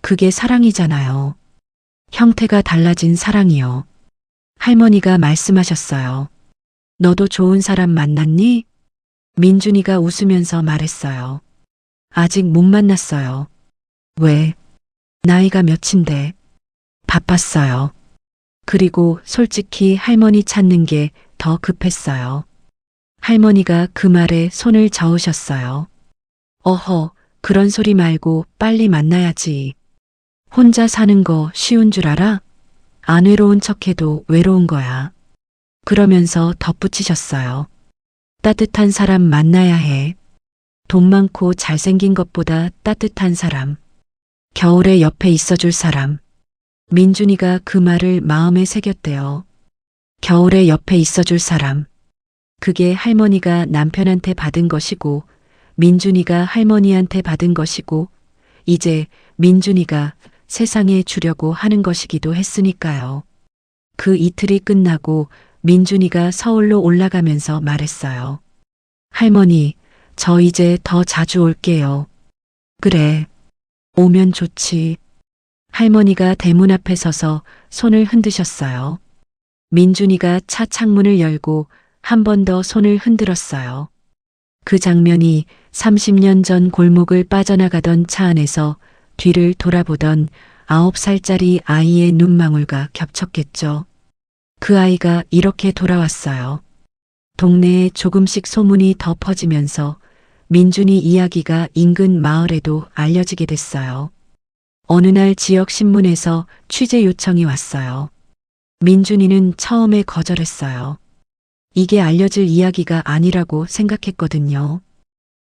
그게 사랑이잖아요. 형태가 달라진 사랑이요. 할머니가 말씀하셨어요. 너도 좋은 사람 만났니? 민준이가 웃으면서 말했어요. 아직 못 만났어요. 왜? 나이가 몇인데. 바빴어요. 그리고 솔직히 할머니 찾는 게 더 급했어요. 할머니가 그 말에 손을 저으셨어요. 어허, 그런 소리 말고 빨리 만나야지. 혼자 사는 거 쉬운 줄 알아? 안 외로운 척해도 외로운 거야. 그러면서 덧붙이셨어요. 따뜻한 사람 만나야 해. 돈 많고 잘생긴 것보다 따뜻한 사람. 겨울에 옆에 있어줄 사람. 민준이가 그 말을 마음에 새겼대요. 겨울에 옆에 있어줄 사람. 그게 할머니가 남편한테 받은 것이고 민준이가 할머니한테 받은 것이고 이제 민준이가 세상에 주려고 하는 것이기도 했으니까요. 그 이틀이 끝나고 민준이가 서울로 올라가면서 말했어요. 할머니, 저 이제 더 자주 올게요. 그래. 오면 좋지. 할머니가 대문 앞에 서서 손을 흔드셨어요. 민준이가 차 창문을 열고 한 번 더 손을 흔들었어요. 그 장면이 30년 전 골목을 빠져나가던 차 안에서 뒤를 돌아보던 9살짜리 아이의 눈망울과 겹쳤겠죠. 그 아이가 이렇게 돌아왔어요. 동네에 조금씩 소문이 더 퍼지면서 민준이 이야기가 인근 마을에도 알려지게 됐어요. 어느 날 지역 신문에서 취재 요청이 왔어요. 민준이는 처음에 거절했어요. 이게 알려질 이야기가 아니라고 생각했거든요.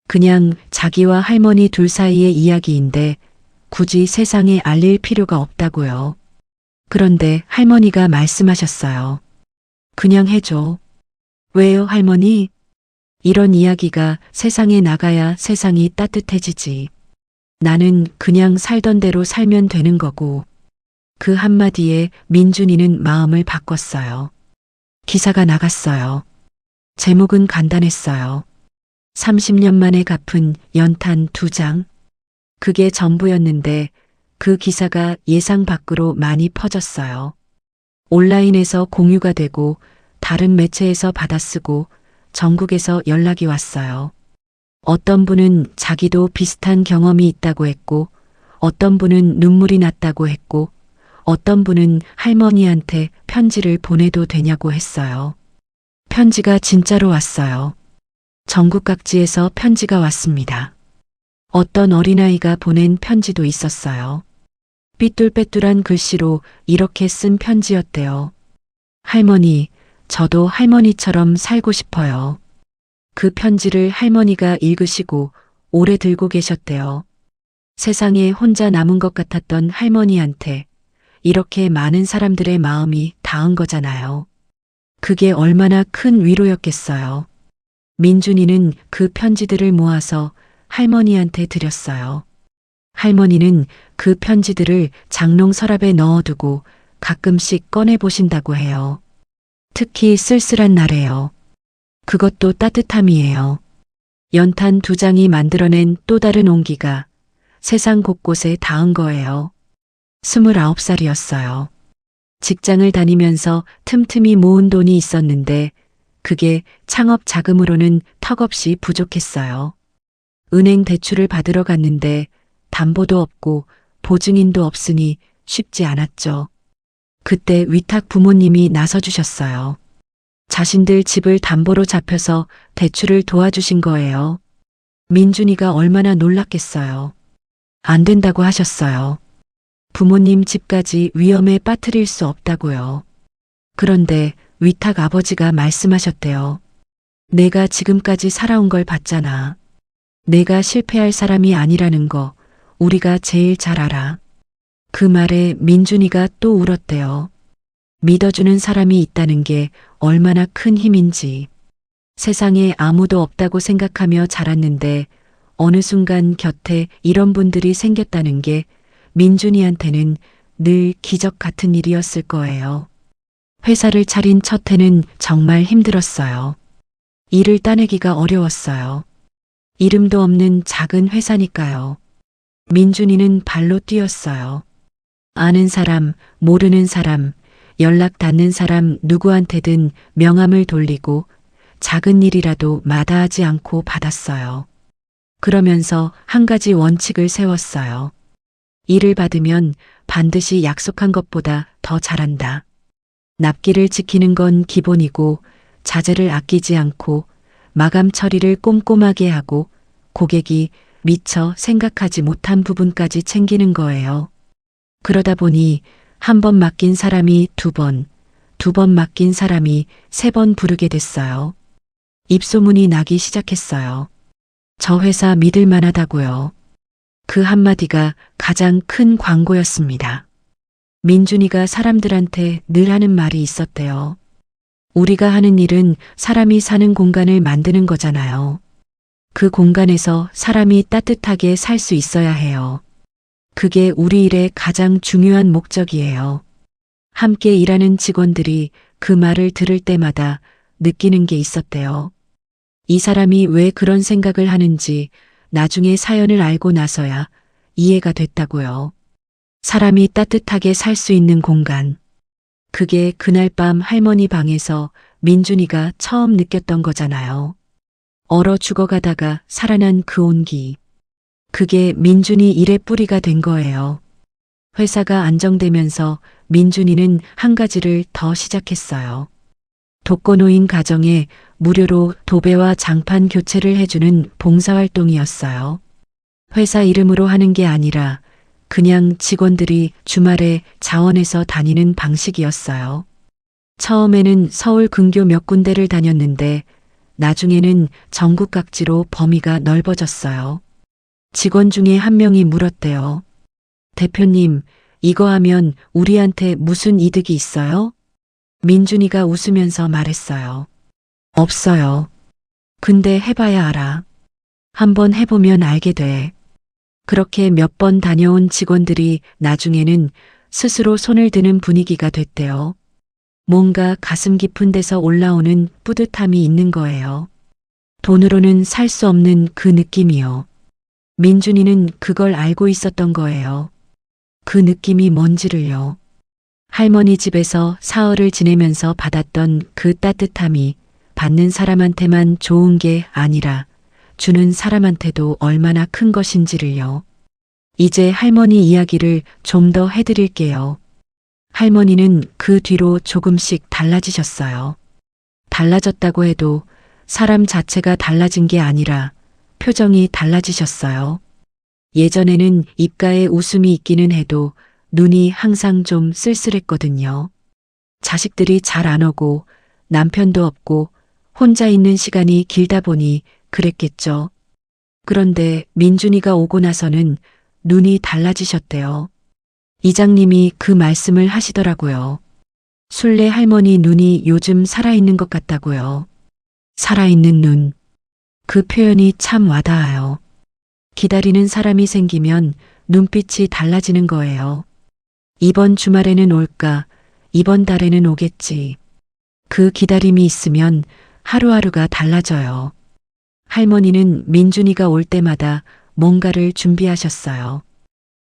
그냥 자기와 할머니 둘 사이의 이야기인데 굳이 세상에 알릴 필요가 없다고요. 그런데 할머니가 말씀하셨어요. 그냥 해줘. 왜요, 할머니? 이런 이야기가 세상에 나가야 세상이 따뜻해지지. 나는 그냥 살던 대로 살면 되는 거고. 그 한마디에 민준이는 마음을 바꿨어요. 기사가 나갔어요. 제목은 간단했어요. 30년 만에 갚은 연탄 2장. 그게 전부였는데 그 기사가 예상 밖으로 많이 퍼졌어요. 온라인에서 공유가 되고 다른 매체에서 받아쓰고 전국에서 연락이 왔어요. 어떤 분은 자기도 비슷한 경험이 있다고 했고 어떤 분은 눈물이 났다고 했고 어떤 분은 할머니한테 편지를 보내도 되냐고 했어요. 편지가 진짜로 왔어요. 전국 각지에서 편지가 왔습니다. 어떤 어린아이가 보낸 편지도 있었어요. 삐뚤빼뚤한 글씨로 이렇게 쓴 편지였대요. 할머니, 저도 할머니처럼 살고 싶어요. 그 편지를 할머니가 읽으시고 오래 들고 계셨대요. 세상에 혼자 남은 것 같았던 할머니한테 이렇게 많은 사람들의 마음이 닿은 거잖아요. 그게 얼마나 큰 위로였겠어요. 민준이는 그 편지들을 모아서 할머니한테 드렸어요. 할머니는 그 편지들을 장롱 서랍에 넣어두고 가끔씩 꺼내보신다고 해요. 특히 쓸쓸한 날에요. 그것도 따뜻함이에요. 연탄 2장이 만들어낸 또 다른 온기가 세상 곳곳에 닿은 거예요. 29살이었어요. 직장을 다니면서 틈틈이 모은 돈이 있었는데 그게 창업 자금으로는 턱없이 부족했어요. 은행 대출을 받으러 갔는데 담보도 없고 보증인도 없으니 쉽지 않았죠. 그때 위탁 부모님이 나서주셨어요. 자신들 집을 담보로 잡혀서 대출을 도와주신 거예요. 민준이가 얼마나 놀랐겠어요. 안 된다고 하셨어요. 부모님 집까지 위험에 빠뜨릴 수 없다고요. 그런데 위탁 아버지가 말씀하셨대요. 내가 지금까지 살아온 걸 봤잖아. 내가 실패할 사람이 아니라는 거 우리가 제일 잘 알아. 그 말에 민준이가 또 울었대요. 믿어주는 사람이 있다는 게 얼마나 큰 힘인지. 세상에 아무도 없다고 생각하며 자랐는데 어느 순간 곁에 이런 분들이 생겼다는 게 민준이한테는 늘 기적 같은 일이었을 거예요. 회사를 차린 첫 해는 정말 힘들었어요. 일을 따내기가 어려웠어요. 이름도 없는 작은 회사니까요. 민준이는 발로 뛰었어요. 아는 사람, 모르는 사람, 연락 닿는 사람 누구한테든 명함을 돌리고 작은 일이라도 마다하지 않고 받았어요. 그러면서 한 가지 원칙을 세웠어요. 일을 받으면 반드시 약속한 것보다 더 잘한다. 납기를 지키는 건 기본이고 자재를 아끼지 않고 마감 처리를 꼼꼼하게 하고 고객이 미처 생각하지 못한 부분까지 챙기는 거예요. 그러다 보니 한 번 맡긴 사람이 두 번, 두 번 맡긴 사람이 세 번 부르게 됐어요. 입소문이 나기 시작했어요. 저 회사 믿을 만하다고요. 그 한마디가 가장 큰 광고였습니다. 민준이가 사람들한테 늘 하는 말이 있었대요. 우리가 하는 일은 사람이 사는 공간을 만드는 거잖아요. 그 공간에서 사람이 따뜻하게 살 수 있어야 해요. 그게 우리 일의 가장 중요한 목적이에요. 함께 일하는 직원들이 그 말을 들을 때마다 느끼는 게 있었대요. 이 사람이 왜 그런 생각을 하는지 나중에 사연을 알고 나서야 이해가 됐다고요. 사람이 따뜻하게 살 수 있는 공간. 그게 그날 밤 할머니 방에서 민준이가 처음 느꼈던 거잖아요. 얼어 죽어가다가 살아난 그 온기. 그게 민준이 일의 뿌리가 된 거예요. 회사가 안정되면서 민준이는 한 가지를 더 시작했어요. 독거노인 가정에 무료로 도배와 장판 교체를 해주는 봉사활동이었어요. 회사 이름으로 하는 게 아니라 그냥 직원들이 주말에 자원해서 다니는 방식이었어요. 처음에는 서울 근교 몇 군데를 다녔는데 나중에는 전국 각지로 범위가 넓어졌어요. 직원 중에 한 명이 물었대요. 대표님, 이거 하면 우리한테 무슨 이득이 있어요? 민준이가 웃으면서 말했어요. 없어요. 근데 해봐야 알아. 한번 해보면 알게 돼. 그렇게 몇 번 다녀온 직원들이 나중에는 스스로 손을 드는 분위기가 됐대요. 뭔가 가슴 깊은 데서 올라오는 뿌듯함이 있는 거예요. 돈으로는 살 수 없는 그 느낌이요. 민준이는 그걸 알고 있었던 거예요. 그 느낌이 뭔지를요. 할머니 집에서 사흘을 지내면서 받았던 그 따뜻함이 받는 사람한테만 좋은 게 아니라 주는 사람한테도 얼마나 큰 것인지를요. 이제 할머니 이야기를 좀 더 해드릴게요. 할머니는 그 뒤로 조금씩 달라지셨어요. 달라졌다고 해도 사람 자체가 달라진 게 아니라 표정이 달라지셨어요. 예전에는 입가에 웃음이 있기는 해도 눈이 항상 좀 쓸쓸했거든요. 자식들이 잘 안 오고 남편도 없고 혼자 있는 시간이 길다 보니 그랬겠죠. 그런데 민준이가 오고 나서는 눈이 달라지셨대요. 이장님이 그 말씀을 하시더라고요. 순례 할머니 눈이 요즘 살아있는 것 같다고요. 살아있는 눈. 그 표현이 참 와닿아요. 기다리는 사람이 생기면 눈빛이 달라지는 거예요. 이번 주말에는 올까, 이번 달에는 오겠지. 그 기다림이 있으면 하루하루가 달라져요. 할머니는 민준이가 올 때마다 뭔가를 준비하셨어요.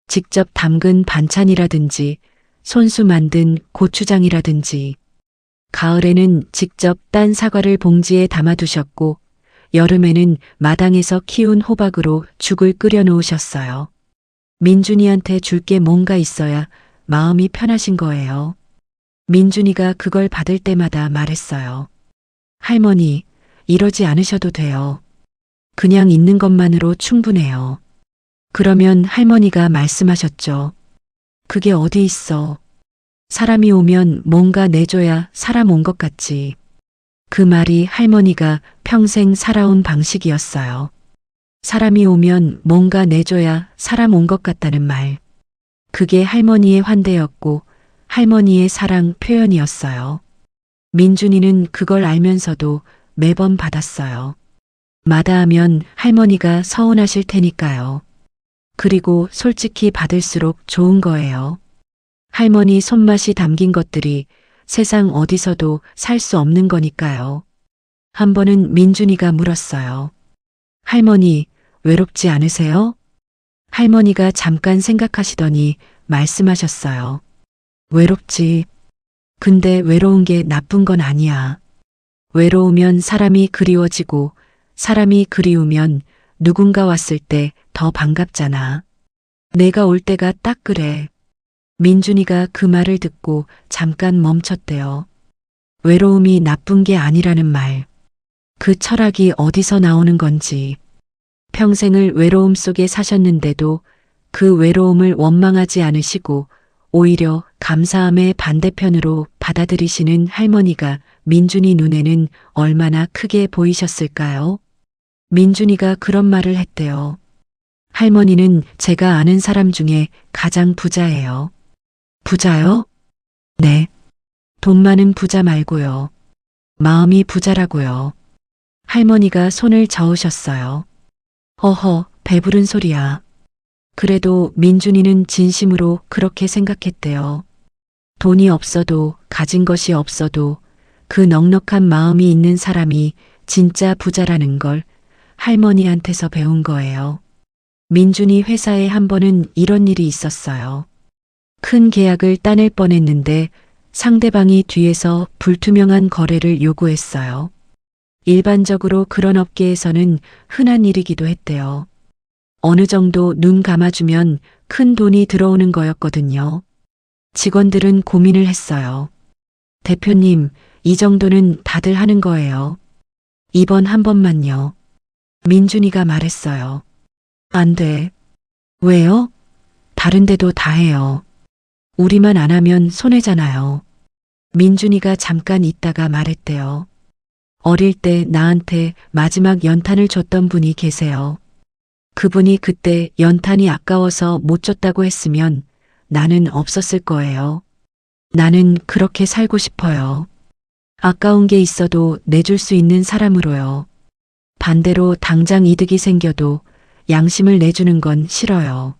직접 담근 반찬이라든지 손수 만든 고추장이라든지 가을에는 직접 딴 사과를 봉지에 담아두셨고 여름에는 마당에서 키운 호박으로 죽을 끓여 놓으셨어요. 민준이한테 줄 게 뭔가 있어야 마음이 편하신 거예요. 민준이가 그걸 받을 때마다 말했어요. 할머니, 이러지 않으셔도 돼요. 그냥 있는 것만으로 충분해요. 그러면 할머니가 말씀하셨죠. 그게 어디 있어. 사람이 오면 뭔가 내줘야 사람 온 것 같지. 그 말이 할머니가 평생 살아온 방식이었어요. 사람이 오면 뭔가 내줘야 사람 온 것 같다는 말. 그게 할머니의 환대였고 할머니의 사랑 표현이었어요. 민준이는 그걸 알면서도 매번 받았어요. 마다하면 할머니가 서운하실 테니까요. 그리고 솔직히 받을수록 좋은 거예요. 할머니 손맛이 담긴 것들이 세상 어디서도 살 수 없는 거니까요. 한 번은 민준이가 물었어요. 할머니, 외롭지 않으세요? 할머니가 잠깐 생각하시더니 말씀하셨어요. 외롭지. 근데 외로운 게 나쁜 건 아니야. 외로우면 사람이 그리워지고 사람이 그리우면 누군가 왔을 때 더 반갑잖아. 내가 올 때가 딱 그래. 민준이가 그 말을 듣고 잠깐 멈췄대요. 외로움이 나쁜 게 아니라는 말. 그 철학이 어디서 나오는 건지. 평생을 외로움 속에 사셨는데도 그 외로움을 원망하지 않으시고 오히려 감사함의 반대편으로 받아들이시는 할머니가 민준이 눈에는 얼마나 크게 보이셨을까요? 민준이가 그런 말을 했대요. 할머니는 제가 아는 사람 중에 가장 부자예요. 부자요? 네. 돈 많은 부자 말고요. 마음이 부자라고요. 할머니가 손을 저으셨어요. 허허, 배부른 소리야. 그래도 민준이는 진심으로 그렇게 생각했대요. 돈이 없어도 가진 것이 없어도 그 넉넉한 마음이 있는 사람이 진짜 부자라는 걸 할머니한테서 배운 거예요. 민준이 회사에 한 번은 이런 일이 있었어요. 큰 계약을 따낼 뻔했는데 상대방이 뒤에서 불투명한 거래를 요구했어요. 일반적으로 그런 업계에서는 흔한 일이기도 했대요. 어느 정도 눈 감아주면 큰 돈이 들어오는 거였거든요. 직원들은 고민을 했어요. 대표님, 이 정도는 다들 하는 거예요. 이번 한 번만요. 민준이가 말했어요. 안 돼. 왜요? 다른 데도 다 해요. 우리만 안 하면 손해잖아요. 민준이가 잠깐 있다가 말했대요. 어릴 때 나한테 마지막 연탄을 줬던 분이 계세요. 그분이 그때 연탄이 아까워서 못 줬다고 했으면 나는 없었을 거예요. 나는 그렇게 살고 싶어요. 아까운 게 있어도 내줄 수 있는 사람으로요. 반대로 당장 이득이 생겨도 양심을 내주는 건 싫어요.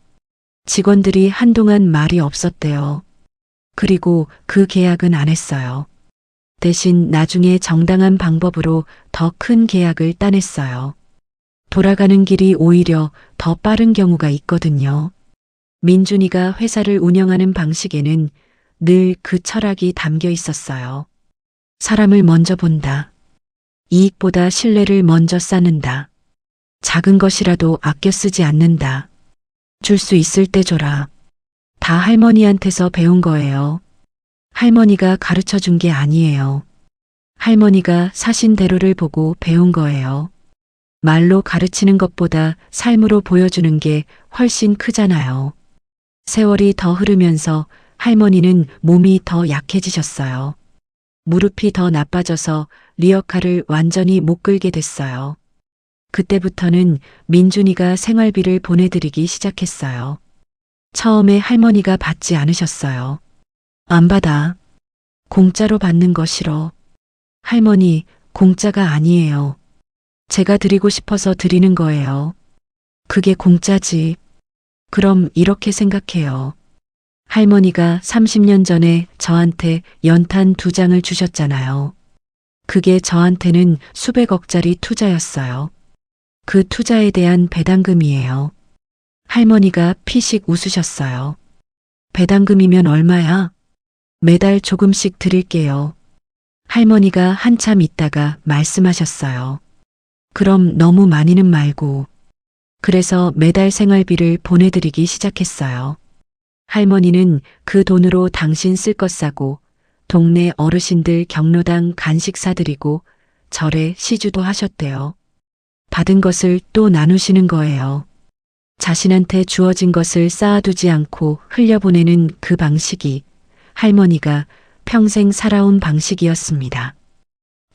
직원들이 한동안 말이 없었대요. 그리고 그 계약은 안 했어요. 대신 나중에 정당한 방법으로 더 큰 계약을 따냈어요. 돌아가는 길이 오히려 더 빠른 경우가 있거든요. 민준이가 회사를 운영하는 방식에는 늘 그 철학이 담겨 있었어요. 사람을 먼저 본다. 이익보다 신뢰를 먼저 쌓는다. 작은 것이라도 아껴 쓰지 않는다. 줄 수 있을 때 줘라. 다 할머니한테서 배운 거예요. 할머니가 가르쳐 준 게 아니에요. 할머니가 사신 대로를 보고 배운 거예요. 말로 가르치는 것보다 삶으로 보여주는 게 훨씬 크잖아요. 세월이 더 흐르면서 할머니는 몸이 더 약해지셨어요. 무릎이 더 나빠져서 리어카를 완전히 못 끌게 됐어요. 그때부터는 민준이가 생활비를 보내드리기 시작했어요. 처음에 할머니가 받지 않으셨어요. 안 받아. 공짜로 받는 거 싫어. 할머니, 공짜가 아니에요. 제가 드리고 싶어서 드리는 거예요. 그게 공짜지. 그럼 이렇게 생각해요. 할머니가 30년 전에 저한테 연탄 2장을 주셨잖아요. 그게 저한테는 수백억짜리 투자였어요. 그 투자에 대한 배당금이에요. 할머니가 피식 웃으셨어요. 배당금이면 얼마야? 매달 조금씩 드릴게요. 할머니가 한참 있다가 말씀하셨어요. 그럼 너무 많이는 말고. 그래서 매달 생활비를 보내드리기 시작했어요. 할머니는 그 돈으로 당신 쓸 것 사고 동네 어르신들 경로당 간식 사드리고 절에 시주도 하셨대요. 받은 것을 또 나누시는 거예요. 자신한테 주어진 것을 쌓아두지 않고 흘려보내는 그 방식이 할머니가 평생 살아온 방식이었습니다.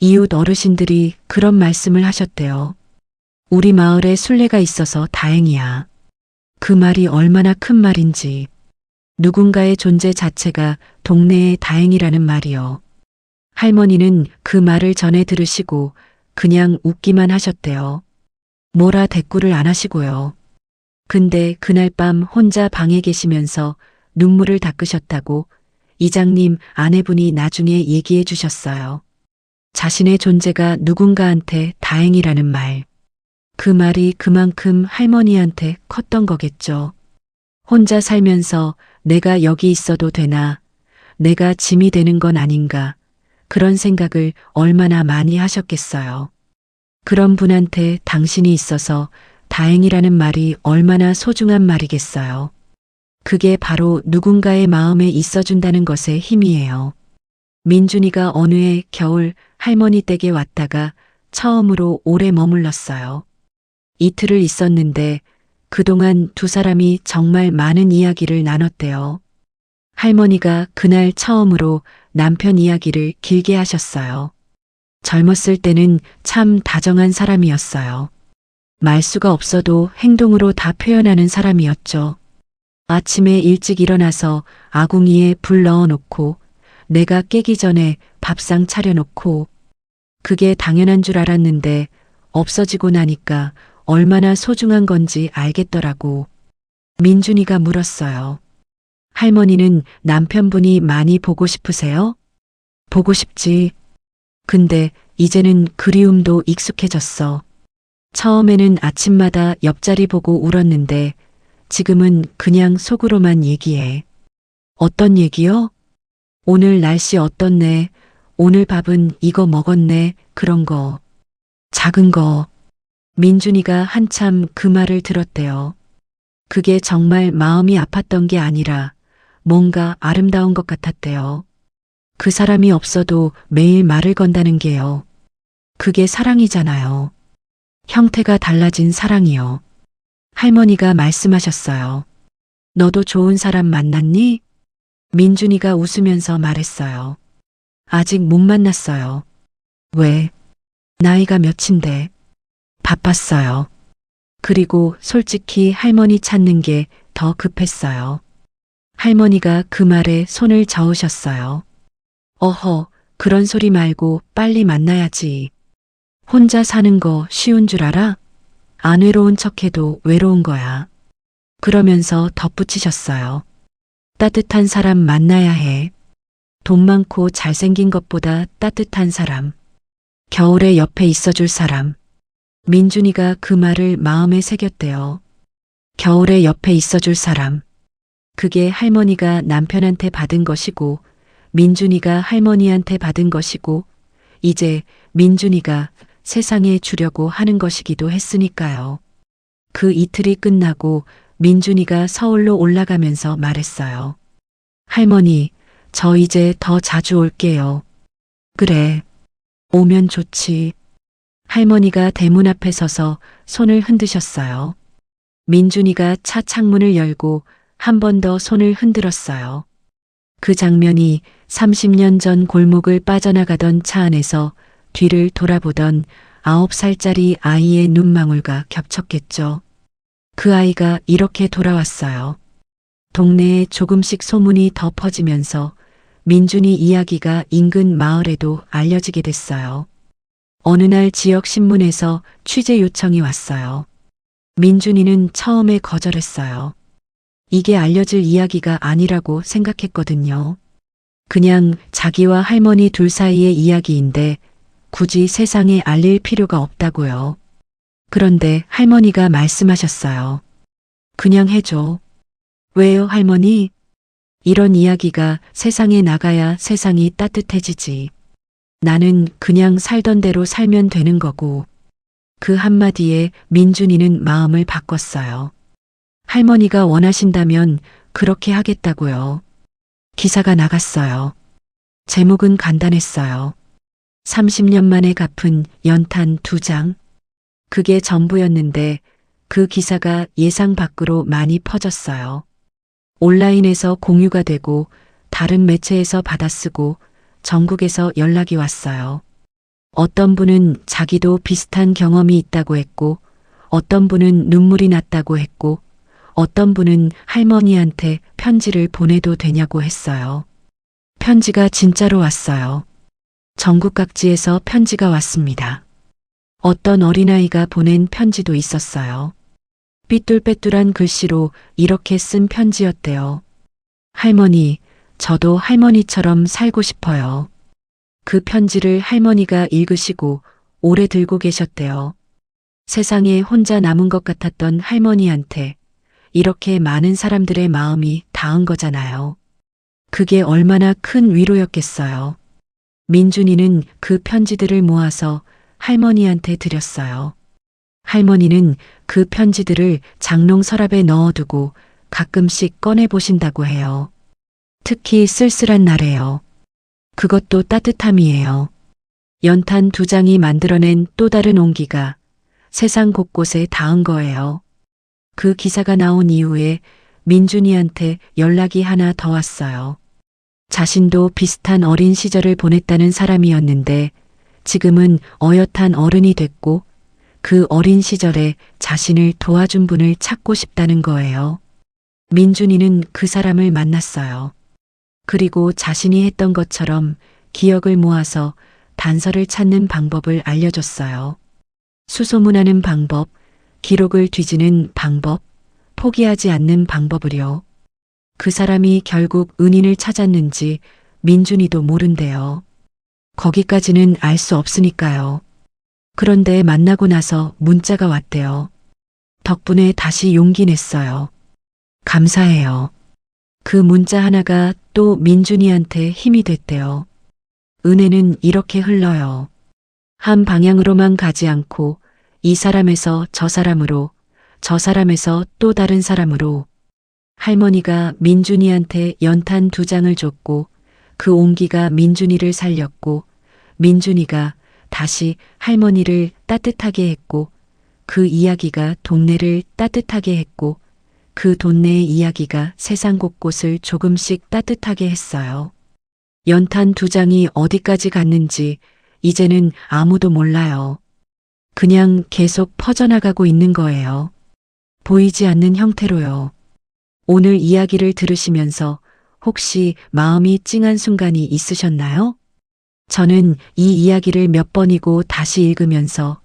이웃 어르신들이 그런 말씀을 하셨대요. 우리 마을에 순례가 있어서 다행이야. 그 말이 얼마나 큰 말인지. 누군가의 존재 자체가 동네의 다행이라는 말이요. 할머니는 그 말을 전해 들으시고 그냥 웃기만 하셨대요. 뭐라 대꾸를 안 하시고요. 근데 그날 밤 혼자 방에 계시면서 눈물을 닦으셨다고 이장님 아내분이 나중에 얘기해 주셨어요. 자신의 존재가 누군가한테 다행이라는 말. 그 말이 그만큼 할머니한테 컸던 거겠죠. 혼자 살면서 내가 여기 있어도 되나, 내가 짐이 되는 건 아닌가, 그런 생각을 얼마나 많이 하셨겠어요. 그런 분한테 당신이 있어서 다행이라는 말이 얼마나 소중한 말이겠어요. 그게 바로 누군가의 마음에 있어준다는 것의 힘이에요. 민준이가 어느 해 겨울 할머니 댁에 왔다가 처음으로 오래 머물렀어요. 이틀을 있었는데 그동안 두 사람이 정말 많은 이야기를 나눴대요. 할머니가 그날 처음으로 남편 이야기를 길게 하셨어요. 젊었을 때는 참 다정한 사람이었어요. 말수가 없어도 행동으로 다 표현하는 사람이었죠. 아침에 일찍 일어나서 아궁이에 불 넣어놓고 내가 깨기 전에 밥상 차려놓고 그게 당연한 줄 알았는데 없어지고 나니까 얼마나 소중한 건지 알겠더라고. 민준이가 물었어요. 할머니는 남편분이 많이 보고 싶으세요? 보고 싶지. 근데 이제는 그리움도 익숙해졌어. 처음에는 아침마다 옆자리 보고 울었는데 지금은 그냥 속으로만 얘기해. 어떤 얘기요? 오늘 날씨 어떻네? 오늘 밥은 이거 먹었네? 그런 거. 작은 거. 민준이가 한참 그 말을 들었대요. 그게 정말 마음이 아팠던 게 아니라 뭔가 아름다운 것 같았대요. 그 사람이 없어도 매일 말을 건다는 게요. 그게 사랑이잖아요. 형태가 달라진 사랑이요. 할머니가 말씀하셨어요. 너도 좋은 사람 만났니? 민준이가 웃으면서 말했어요. 아직 못 만났어요. 왜? 나이가 몇인데? 바빴어요. 그리고 솔직히 할머니 찾는 게 더 급했어요. 할머니가 그 말에 손을 저으셨어요. 어허, 그런 소리 말고 빨리 만나야지. 혼자 사는 거 쉬운 줄 알아? 안 외로운 척해도 외로운 거야. 그러면서 덧붙이셨어요. 따뜻한 사람 만나야 해. 돈 많고 잘생긴 것보다 따뜻한 사람. 겨울에 옆에 있어줄 사람. 민준이가 그 말을 마음에 새겼대요. 겨울에 옆에 있어줄 사람. 그게 할머니가 남편한테 받은 것이고 민준이가 할머니한테 받은 것이고 이제 민준이가 세상에 주려고 하는 것이기도 했으니까요. 그 이틀이 끝나고 민준이가 서울로 올라가면서 말했어요. 할머니, 저 이제 더 자주 올게요. 그래. 오면 좋지. 할머니가 대문 앞에 서서 손을 흔드셨어요. 민준이가 차 창문을 열고 한 번 더 손을 흔들었어요. 그 장면이 30년 전 골목을 빠져나가던 차 안에서 뒤를 돌아보던 9살짜리 아이의 눈망울과 겹쳤겠죠. 그 아이가 이렇게 돌아왔어요. 동네에 조금씩 소문이 더 퍼지면서 민준이 이야기가 인근 마을에도 알려지게 됐어요. 어느 날 지역 신문에서 취재 요청이 왔어요. 민준이는 처음에 거절했어요. 이게 알려질 이야기가 아니라고 생각했거든요. 그냥 자기와 할머니 둘 사이의 이야기인데 굳이 세상에 알릴 필요가 없다고요. 그런데 할머니가 말씀하셨어요. 그냥 해줘. 왜요, 할머니? 이런 이야기가 세상에 나가야 세상이 따뜻해지지. 나는 그냥 살던 대로 살면 되는 거고. 그 한마디에 민준이는 마음을 바꿨어요. 할머니가 원하신다면 그렇게 하겠다고요. 기사가 나갔어요. 제목은 간단했어요. 30년 만에 갚은 연탄 2장. 그게 전부였는데 그 기사가 예상 밖으로 많이 퍼졌어요. 온라인에서 공유가 되고 다른 매체에서 받아쓰고 전국에서 연락이 왔어요. 어떤 분은 자기도 비슷한 경험이 있다고 했고, 어떤 분은 눈물이 났다고 했고, 어떤 분은 할머니한테 편지를 보내도 되냐고 했어요. 편지가 진짜로 왔어요. 전국 각지에서 편지가 왔습니다. 어떤 어린아이가 보낸 편지도 있었어요. 삐뚤빼뚤한 글씨로 이렇게 쓴 편지였대요. 할머니, 저도 할머니처럼 살고 싶어요. 그 편지를 할머니가 읽으시고 오래 들고 계셨대요. 세상에 혼자 남은 것 같았던 할머니한테 이렇게 많은 사람들의 마음이 닿은 거잖아요. 그게 얼마나 큰 위로였겠어요. 민준이는 그 편지들을 모아서 할머니한테 드렸어요. 할머니는 그 편지들을 장롱 서랍에 넣어두고 가끔씩 꺼내보신다고 해요. 특히 쓸쓸한 날에요. 그것도 따뜻함이에요. 연탄 2장이 만들어낸 또 다른 온기가 세상 곳곳에 닿은 거예요. 그 기사가 나온 이후에 민준이한테 연락이 하나 더 왔어요. 자신도 비슷한 어린 시절을 보냈다는 사람이었는데 지금은 어엿한 어른이 됐고 그 어린 시절에 자신을 도와준 분을 찾고 싶다는 거예요. 민준이는 그 사람을 만났어요. 그리고 자신이 했던 것처럼 기억을 모아서 단서를 찾는 방법을 알려줬어요. 수소문하는 방법, 기록을 뒤지는 방법, 포기하지 않는 방법을요. 그 사람이 결국 은인을 찾았는지 민준이도 모른대요. 거기까지는 알 수 없으니까요. 그런데 만나고 나서 문자가 왔대요. 덕분에 다시 용기 냈어요. 감사해요. 그 문자 하나가 또 민준이한테 힘이 됐대요. 은혜는 이렇게 흘러요. 한 방향으로만 가지 않고 이 사람에서 저 사람으로, 저 사람에서 또 다른 사람으로. 할머니가 민준이한테 연탄 2장을 줬고 그 온기가 민준이를 살렸고 민준이가 다시 할머니를 따뜻하게 했고 그 이야기가 동네를 따뜻하게 했고 그 동네의 이야기가 세상 곳곳을 조금씩 따뜻하게 했어요. 연탄 2장이 어디까지 갔는지 이제는 아무도 몰라요. 그냥 계속 퍼져나가고 있는 거예요. 보이지 않는 형태로요. 오늘 이야기를 들으시면서 혹시 마음이 찡한 순간이 있으셨나요? 저는 이 이야기를 몇 번이고 다시 읽으면서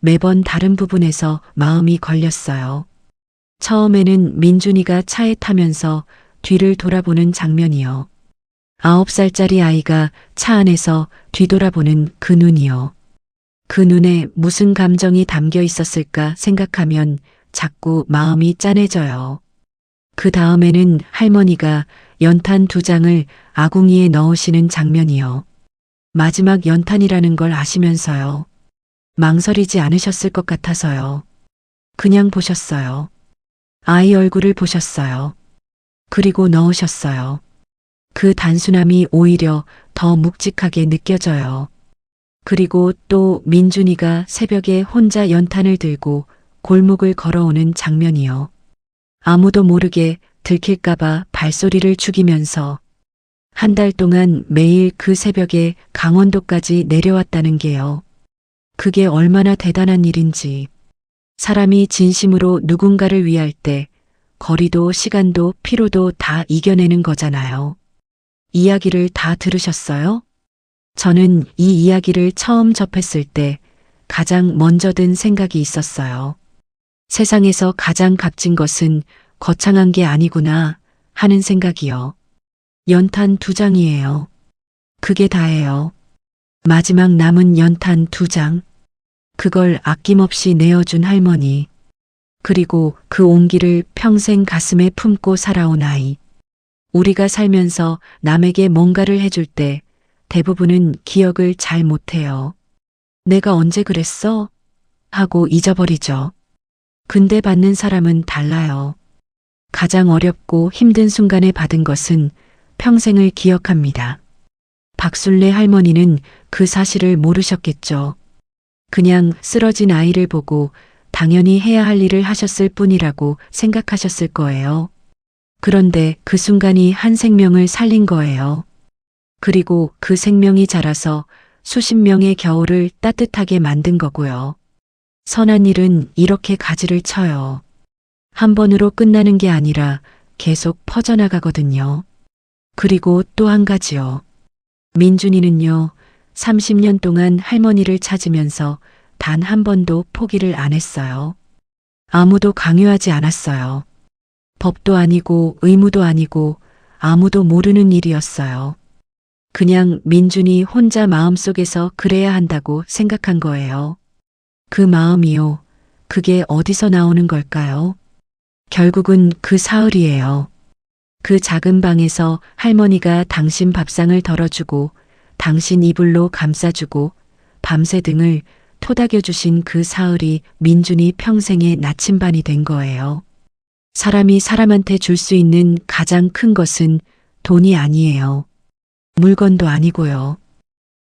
매번 다른 부분에서 마음이 걸렸어요. 처음에는 민준이가 차에 타면서 뒤를 돌아보는 장면이요. 9살짜리 아이가 차 안에서 뒤돌아보는 그 눈이요. 그 눈에 무슨 감정이 담겨 있었을까 생각하면 자꾸 마음이 짠해져요. 그 다음에는 할머니가 연탄 2장을 아궁이에 넣으시는 장면이요. 마지막 연탄이라는 걸 아시면서요. 망설이지 않으셨을 것 같아서요. 그냥 보셨어요. 아이 얼굴을 보셨어요. 그리고 넣으셨어요. 그 단순함이 오히려 더 묵직하게 느껴져요. 그리고 또 민준이가 새벽에 혼자 연탄을 들고 골목을 걸어오는 장면이요. 아무도 모르게 들킬까봐 발소리를 죽이면서 한 달 동안 매일 그 새벽에 강원도까지 내려왔다는 게요. 그게 얼마나 대단한 일인지. 사람이 진심으로 누군가를 위할 때 거리도 시간도 피로도 다 이겨내는 거잖아요. 이야기를 다 들으셨어요? 저는 이 이야기를 처음 접했을 때 가장 먼저 든 생각이 있었어요. 세상에서 가장 값진 것은 거창한 게 아니구나 하는 생각이요. 연탄 2장이에요. 그게 다예요. 마지막 남은 연탄 2장. 그걸 아낌없이 내어준 할머니. 그리고 그 온기를 평생 가슴에 품고 살아온 아이. 우리가 살면서 남에게 뭔가를 해줄 때 대부분은 기억을 잘 못해요. 내가 언제 그랬어? 하고 잊어버리죠. 근데 받는 사람은 달라요. 가장 어렵고 힘든 순간에 받은 것은 평생을 기억합니다. 박순례 할머니는 그 사실을 모르셨겠죠. 그냥 쓰러진 아이를 보고 당연히 해야 할 일을 하셨을 뿐이라고 생각하셨을 거예요. 그런데 그 순간이 한 생명을 살린 거예요. 그리고 그 생명이 자라서 수십 명의 겨울을 따뜻하게 만든 거고요. 선한 일은 이렇게 가지를 쳐요. 한 번으로 끝나는 게 아니라 계속 퍼져나가거든요. 그리고 또 한 가지요. 민준이는요, 30년 동안 할머니를 찾으면서 단 한 번도 포기를 안 했어요. 아무도 강요하지 않았어요. 법도 아니고 의무도 아니고 아무도 모르는 일이었어요. 그냥 민준이 혼자 마음속에서 그래야 한다고 생각한 거예요. 그 마음이요. 그게 어디서 나오는 걸까요? 결국은 그 사흘이에요. 그 작은 방에서 할머니가 당신 밥상을 덜어주고 당신 이불로 감싸주고 밤새 등을 토닥여주신 그 사흘이 민준이 평생의 나침반이 된 거예요. 사람이 사람한테 줄 수 있는 가장 큰 것은 돈이 아니에요. 물건도 아니고요.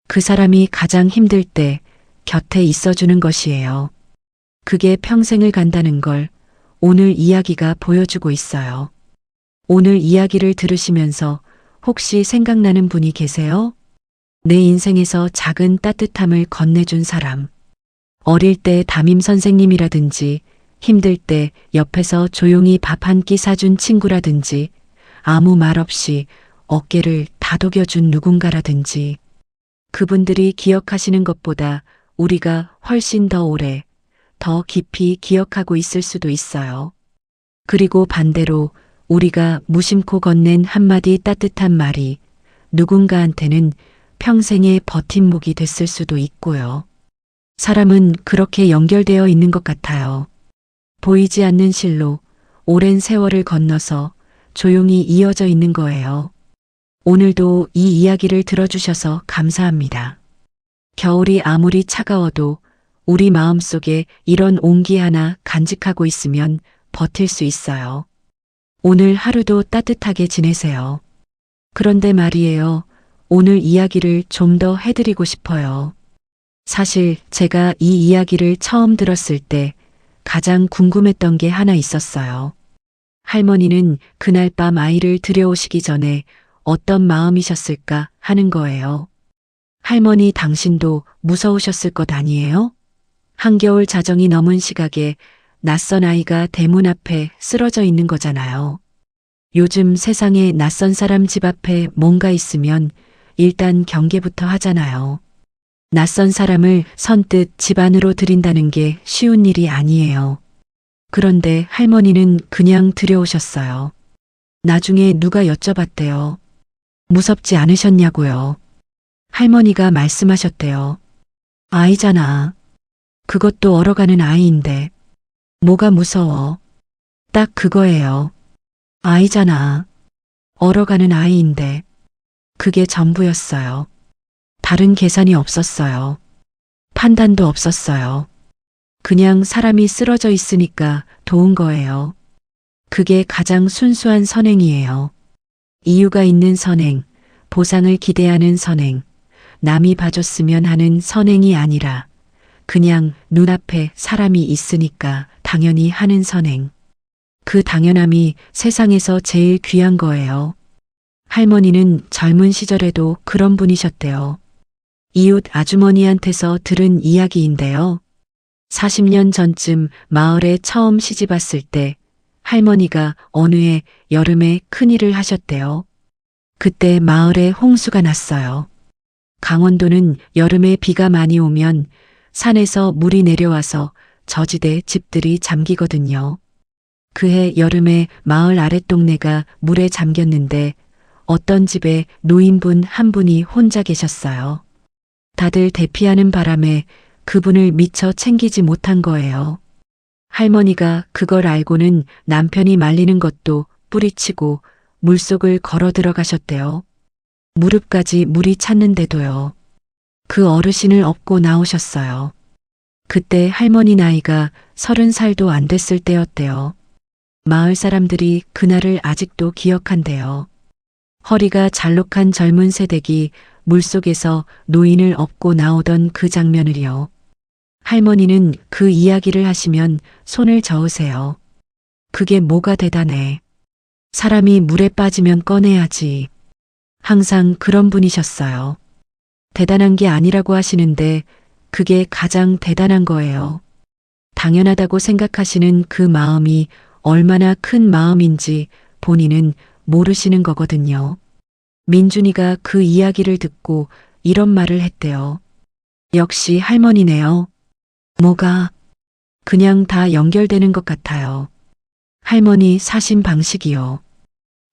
그 사람이 가장 힘들 때 곁에 있어주는 것이에요. 그게 평생을 간다는 걸 오늘 이야기가 보여주고 있어요. 오늘 이야기를 들으시면서 혹시 생각나는 분이 계세요? 내 인생에서 작은 따뜻함을 건네준 사람. 어릴 때 담임 선생님이라든지 힘들 때 옆에서 조용히 밥 한 끼 사준 친구라든지 아무 말 없이 어깨를 다독여준 누군가라든지 그분들이 기억하시는 것보다 우리가 훨씬 더 오래, 더 깊이 기억하고 있을 수도 있어요. 그리고 반대로 우리가 무심코 건넨 한마디 따뜻한 말이 누군가한테는 평생의 버팀목이 됐을 수도 있고요. 사람은 그렇게 연결되어 있는 것 같아요. 보이지 않는 실로 오랜 세월을 건너서 조용히 이어져 있는 거예요. 오늘도 이 이야기를 들어주셔서 감사합니다. 겨울이 아무리 차가워도 우리 마음속에 이런 온기 하나 간직하고 있으면 버틸 수 있어요. 오늘 하루도 따뜻하게 지내세요. 그런데 말이에요. 오늘 이야기를 좀 더 해드리고 싶어요. 사실 제가 이 이야기를 처음 들었을 때 가장 궁금했던 게 하나 있었어요. 할머니는 그날 밤 아이를 들여오시기 전에 어떤 마음이셨을까 하는 거예요. 할머니 당신도 무서우셨을 것 아니에요? 한겨울 자정이 넘은 시각에 낯선 아이가 대문 앞에 쓰러져 있는 거잖아요. 요즘 세상에 낯선 사람 집 앞에 뭔가 있으면 일단 경계부터 하잖아요. 낯선 사람을 선뜻 집 안으로 들인다는 게 쉬운 일이 아니에요. 그런데 할머니는 그냥 들여오셨어요. 나중에 누가 여쭤봤대요. 무섭지 않으셨냐고요. 할머니가 말씀하셨대요. 아이잖아. 그것도 얼어가는 아이인데. 뭐가 무서워. 딱 그거예요. 아이잖아. 얼어가는 아이인데. 그게 전부였어요. 다른 계산이 없었어요. 판단도 없었어요. 그냥 사람이 쓰러져 있으니까 도운 거예요. 그게 가장 순수한 선행이에요. 이유가 있는 선행, 보상을 기대하는 선행, 남이 봐줬으면 하는 선행이 아니라 그냥 눈앞에 사람이 있으니까 당연히 하는 선행. 그 당연함이 세상에서 제일 귀한 거예요. 할머니는 젊은 시절에도 그런 분이셨대요. 이웃 아주머니한테서 들은 이야기인데요. 40년 전쯤 마을에 처음 시집 왔을 때 할머니가 어느 해 여름에 큰일을 하셨대요. 그때 마을에 홍수가 났어요. 강원도는 여름에 비가 많이 오면 산에서 물이 내려와서 저지대 집들이 잠기거든요. 그해 여름에 마을 아랫동네가 물에 잠겼는데 어떤 집에 노인분 한 분이 혼자 계셨어요. 다들 대피하는 바람에 그분을 미처 챙기지 못한 거예요. 할머니가 그걸 알고는 남편이 말리는 것도 뿌리치고 물속을 걸어 들어가셨대요. 무릎까지 물이 찼는데도요. 그 어르신을 업고 나오셨어요. 그때 할머니 나이가 30살도 안 됐을 때였대요. 마을 사람들이 그날을 아직도 기억한대요. 허리가 잘록한 젊은 새댁이 물속에서 노인을 업고 나오던 그 장면을요. 할머니는 그 이야기를 하시면 손을 저으세요. 그게 뭐가 대단해. 사람이 물에 빠지면 꺼내야지. 항상 그런 분이셨어요. 대단한 게 아니라고 하시는데 그게 가장 대단한 거예요. 당연하다고 생각하시는 그 마음이 얼마나 큰 마음인지 본인은 모르시는 거거든요. 민준이가 그 이야기를 듣고 이런 말을 했대요. 역시 할머니네요. 뭐가? 그냥 다 연결되는 것 같아요. 할머니 사신 방식이요.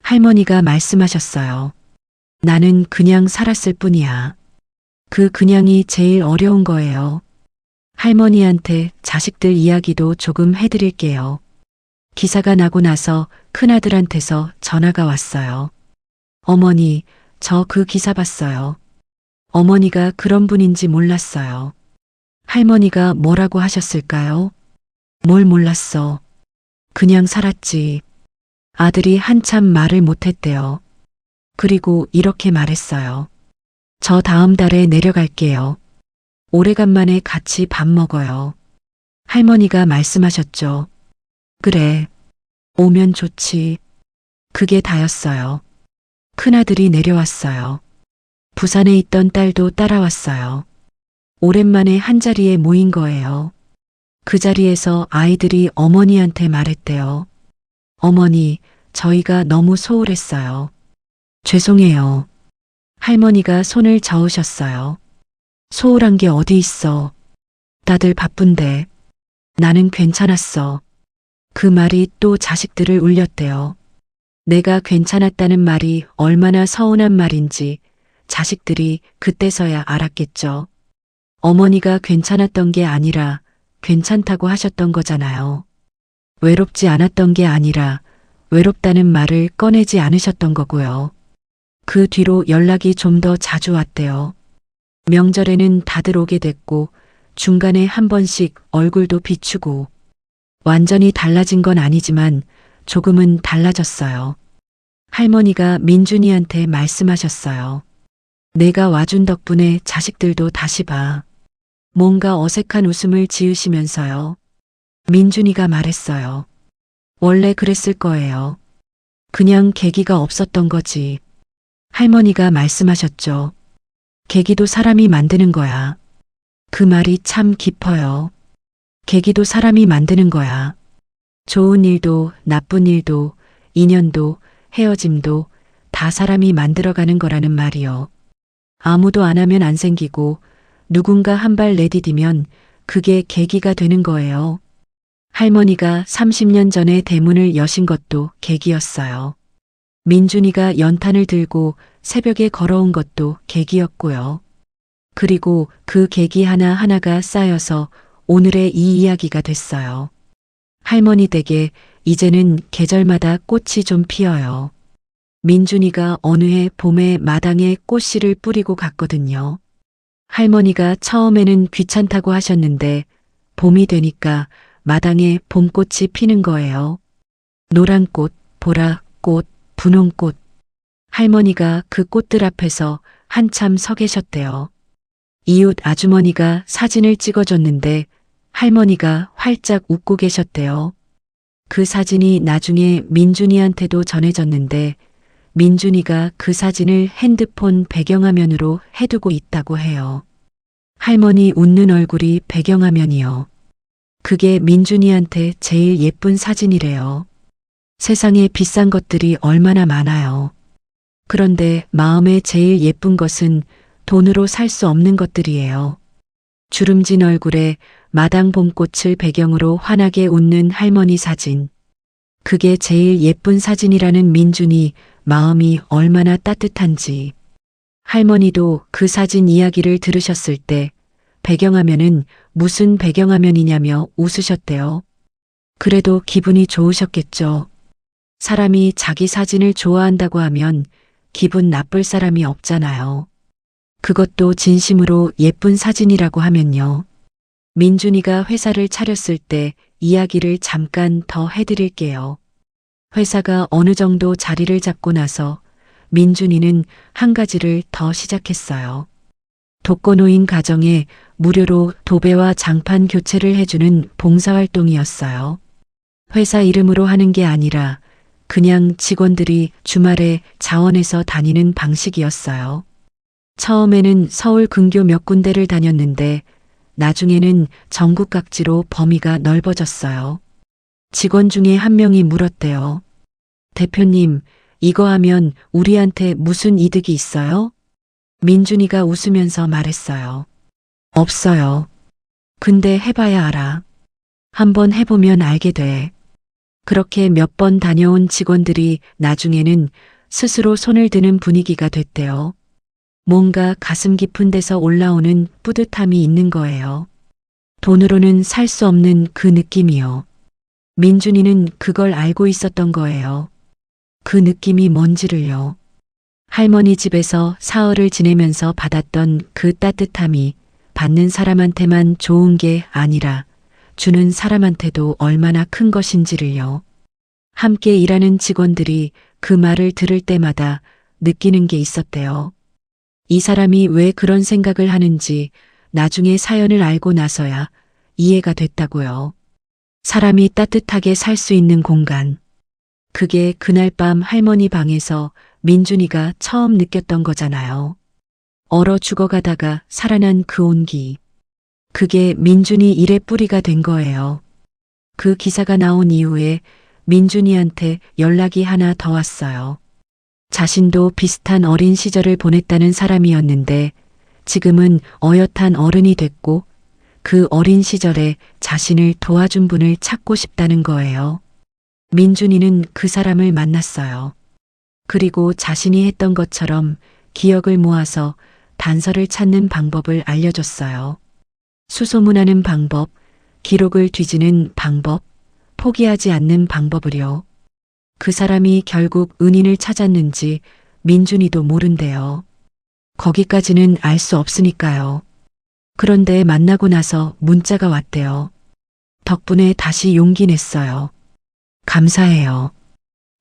할머니가 말씀하셨어요. 나는 그냥 살았을 뿐이야. 그 그냥이 제일 어려운 거예요. 할머니한테 자식들 이야기도 조금 해드릴게요. 기사가 나고 나서 큰아들한테서 전화가 왔어요. 어머니, 저 그 기사 봤어요. 어머니가 그런 분인지 몰랐어요. 할머니가 뭐라고 하셨을까요? 뭘 몰랐어. 그냥 살았지. 아들이 한참 말을 못했대요. 그리고 이렇게 말했어요. 저 다음 달에 내려갈게요. 오래간만에 같이 밥 먹어요. 할머니가 말씀하셨죠. 그래. 오면 좋지. 그게 다였어요. 큰아들이 내려왔어요. 부산에 있던 딸도 따라왔어요. 오랜만에 한자리에 모인 거예요. 그 자리에서 아이들이 어머니한테 말했대요. 어머니, 저희가 너무 소홀했어요. 죄송해요. 할머니가 손을 저으셨어요. 소홀한 게 어디 있어. 다들 바쁜데. 나는 괜찮았어. 그 말이 또 자식들을 울렸대요. 내가 괜찮았다는 말이 얼마나 서운한 말인지 자식들이 그때서야 알았겠죠. 어머니가 괜찮았던 게 아니라 괜찮다고 하셨던 거잖아요. 외롭지 않았던 게 아니라 외롭다는 말을 꺼내지 않으셨던 거고요. 그 뒤로 연락이 좀 더 자주 왔대요. 명절에는 다들 오게 됐고 중간에 한 번씩 얼굴도 비추고 완전히 달라진 건 아니지만 조금은 달라졌어요. 할머니가 민준이한테 말씀하셨어요. 내가 와준 덕분에 자식들도 다시 봐. 뭔가 어색한 웃음을 지으시면서요. 민준이가 말했어요. 원래 그랬을 거예요. 그냥 계기가 없었던 거지. 할머니가 말씀하셨죠. 계기도 사람이 만드는 거야. 그 말이 참 깊어요. 계기도 사람이 만드는 거야. 좋은 일도 나쁜 일도 인연도 헤어짐도 다 사람이 만들어가는 거라는 말이요. 아무도 안 하면 안 생기고 누군가 한 발 내디디면 그게 계기가 되는 거예요. 할머니가 30년 전에 대문을 여신 것도 계기였어요. 민준이가 연탄을 들고 새벽에 걸어온 것도 계기였고요. 그리고 그 계기 하나하나가 쌓여서 오늘의 이 이야기가 됐어요. 할머니 댁에 이제는 계절마다 꽃이 좀 피어요. 민준이가 어느 해 봄에 마당에 꽃씨를 뿌리고 갔거든요. 할머니가 처음에는 귀찮다고 하셨는데 봄이 되니까 마당에 봄꽃이 피는 거예요. 노란 꽃, 보라꽃, 분홍꽃. 할머니가 그 꽃들 앞에서 한참 서 계셨대요. 이웃 아주머니가 사진을 찍어줬는데 할머니가 활짝 웃고 계셨대요. 그 사진이 나중에 민준이한테도 전해졌는데 민준이가 그 사진을 핸드폰 배경화면으로 해두고 있다고 해요. 할머니 웃는 얼굴이 배경화면이요. 그게 민준이한테 제일 예쁜 사진이래요. 세상에 비싼 것들이 얼마나 많아요. 그런데 마음에 제일 예쁜 것은 돈으로 살 수 없는 것들이에요. 주름진 얼굴에 마당 봄꽃을 배경으로 환하게 웃는 할머니 사진. 그게 제일 예쁜 사진이라는 민준이 마음이 얼마나 따뜻한지. 할머니도 그 사진 이야기를 들으셨을 때 배경화면은 무슨 배경화면이냐며 웃으셨대요. 그래도 기분이 좋으셨겠죠. 사람이 자기 사진을 좋아한다고 하면 기분 나쁠 사람이 없잖아요. 그것도 진심으로 예쁜 사진이라고 하면요. 민준이가 회사를 차렸을 때 이야기를 잠깐 더 해드릴게요. 회사가 어느 정도 자리를 잡고 나서 민준이는 한 가지를 더 시작했어요. 독거노인 가정에 무료로 도배와 장판 교체를 해주는 봉사활동이었어요. 회사 이름으로 하는 게 아니라 그냥 직원들이 주말에 자원해서 다니는 방식이었어요. 처음에는 서울 근교 몇 군데를 다녔는데 나중에는 전국 각지로 범위가 넓어졌어요. 직원 중에 한 명이 물었대요. 대표님, 이거 하면 우리한테 무슨 이득이 있어요? 민준이가 웃으면서 말했어요. 없어요. 근데 해봐야 알아. 한번 해보면 알게 돼. 그렇게 몇 번 다녀온 직원들이 나중에는 스스로 손을 드는 분위기가 됐대요. 뭔가 가슴 깊은 데서 올라오는 뿌듯함이 있는 거예요. 돈으로는 살 수 없는 그 느낌이요. 민준이는 그걸 알고 있었던 거예요. 그 느낌이 뭔지를요. 할머니 집에서 사흘을 지내면서 받았던 그 따뜻함이 받는 사람한테만 좋은 게 아니라 주는 사람한테도 얼마나 큰 것인지를요. 함께 일하는 직원들이 그 말을 들을 때마다 느끼는 게 있었대요. 이 사람이 왜 그런 생각을 하는지 나중에 사연을 알고 나서야 이해가 됐다고요. 사람이 따뜻하게 살 수 있는 공간. 그게 그날 밤 할머니 방에서 민준이가 처음 느꼈던 거잖아요. 얼어 죽어가다가 살아난 그 온기. 그게 민준이 일의 뿌리가 된 거예요. 그 기사가 나온 이후에 민준이한테 연락이 하나 더 왔어요. 자신도 비슷한 어린 시절을 보냈다는 사람이었는데 지금은 어엿한 어른이 됐고 그 어린 시절에 자신을 도와준 분을 찾고 싶다는 거예요. 민준이는 그 사람을 만났어요. 그리고 자신이 했던 것처럼 기억을 모아서 단서를 찾는 방법을 알려줬어요. 수소문하는 방법, 기록을 뒤지는 방법, 포기하지 않는 방법을요. 그 사람이 결국 은인을 찾았는지 민준이도 모른대요. 거기까지는 알 수 없으니까요. 그런데 만나고 나서 문자가 왔대요. 덕분에 다시 용기 냈어요. 감사해요.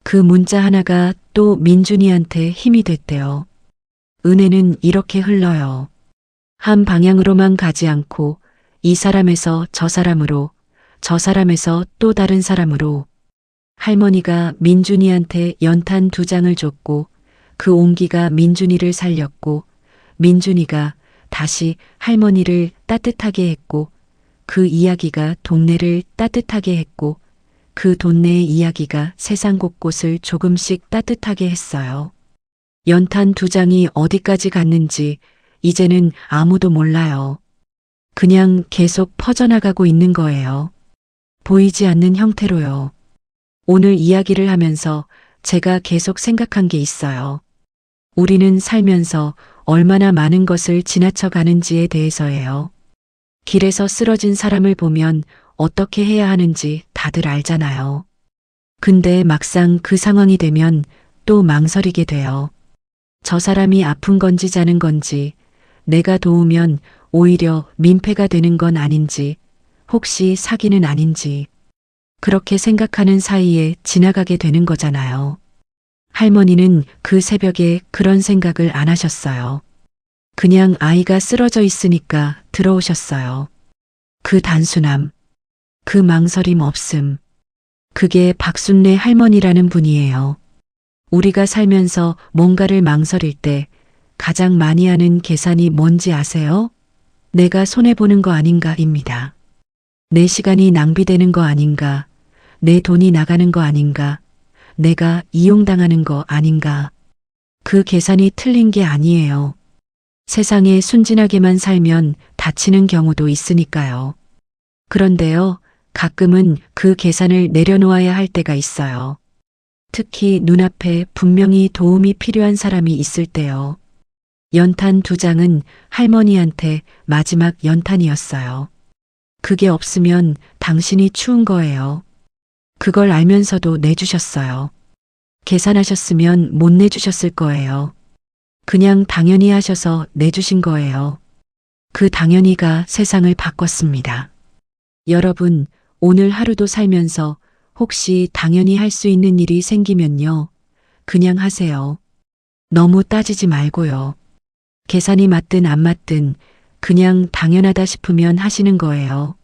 그 문자 하나가 또 민준이한테 힘이 됐대요. 은혜는 이렇게 흘러요. 한 방향으로만 가지 않고 이 사람에서 저 사람으로, 저 사람에서 또 다른 사람으로. 할머니가 민준이한테 연탄 2장을 줬고 그 온기가 민준이를 살렸고 민준이가 다시 할머니를 따뜻하게 했고 그 이야기가 동네를 따뜻하게 했고 그 동네의 이야기가 세상 곳곳을 조금씩 따뜻하게 했어요. 연탄 2장이 어디까지 갔는지 이제는 아무도 몰라요. 그냥 계속 퍼져나가고 있는 거예요. 보이지 않는 형태로요. 오늘 이야기를 하면서 제가 계속 생각한 게 있어요. 우리는 살면서 얼마나 많은 것을 지나쳐 가는지에 대해서예요. 길에서 쓰러진 사람을 보면 어떻게 해야 하는지 다들 알잖아요. 근데 막상 그 상황이 되면 또 망설이게 돼요. 저 사람이 아픈 건지 자는 건지, 내가 도우면 오히려 민폐가 되는 건 아닌지, 혹시 사기는 아닌지, 그렇게 생각하는 사이에 지나가게 되는 거잖아요. 할머니는 그 새벽에 그런 생각을 안 하셨어요. 그냥 아이가 쓰러져 있으니까 들어오셨어요. 그 단순함, 그 망설임 없음. 그게 박순례 할머니라는 분이에요. 우리가 살면서 뭔가를 망설일 때 가장 많이 하는 계산이 뭔지 아세요? 내가 손해보는 거 아닌가입니다. 내 시간이 낭비되는 거 아닌가, 내 돈이 나가는 거 아닌가, 내가 이용당하는 거 아닌가. 그 계산이 틀린 게 아니에요. 세상에 순진하게만 살면 다치는 경우도 있으니까요. 그런데요, 가끔은 그 계산을 내려놓아야 할 때가 있어요. 특히 눈앞에 분명히 도움이 필요한 사람이 있을 때요. 연탄 2장은 할머니한테 마지막 연탄이었어요. 그게 없으면 당신이 추운 거예요. 그걸 알면서도 내주셨어요. 계산하셨으면 못 내주셨을 거예요. 그냥 당연히 하셔서 내주신 거예요. 그 당연히가 세상을 바꿨습니다. 여러분, 오늘 하루도 살면서 혹시 당연히 할 수 있는 일이 생기면요. 그냥 하세요. 너무 따지지 말고요. 계산이 맞든 안 맞든 그냥 당연하다 싶으면 하시는 거예요.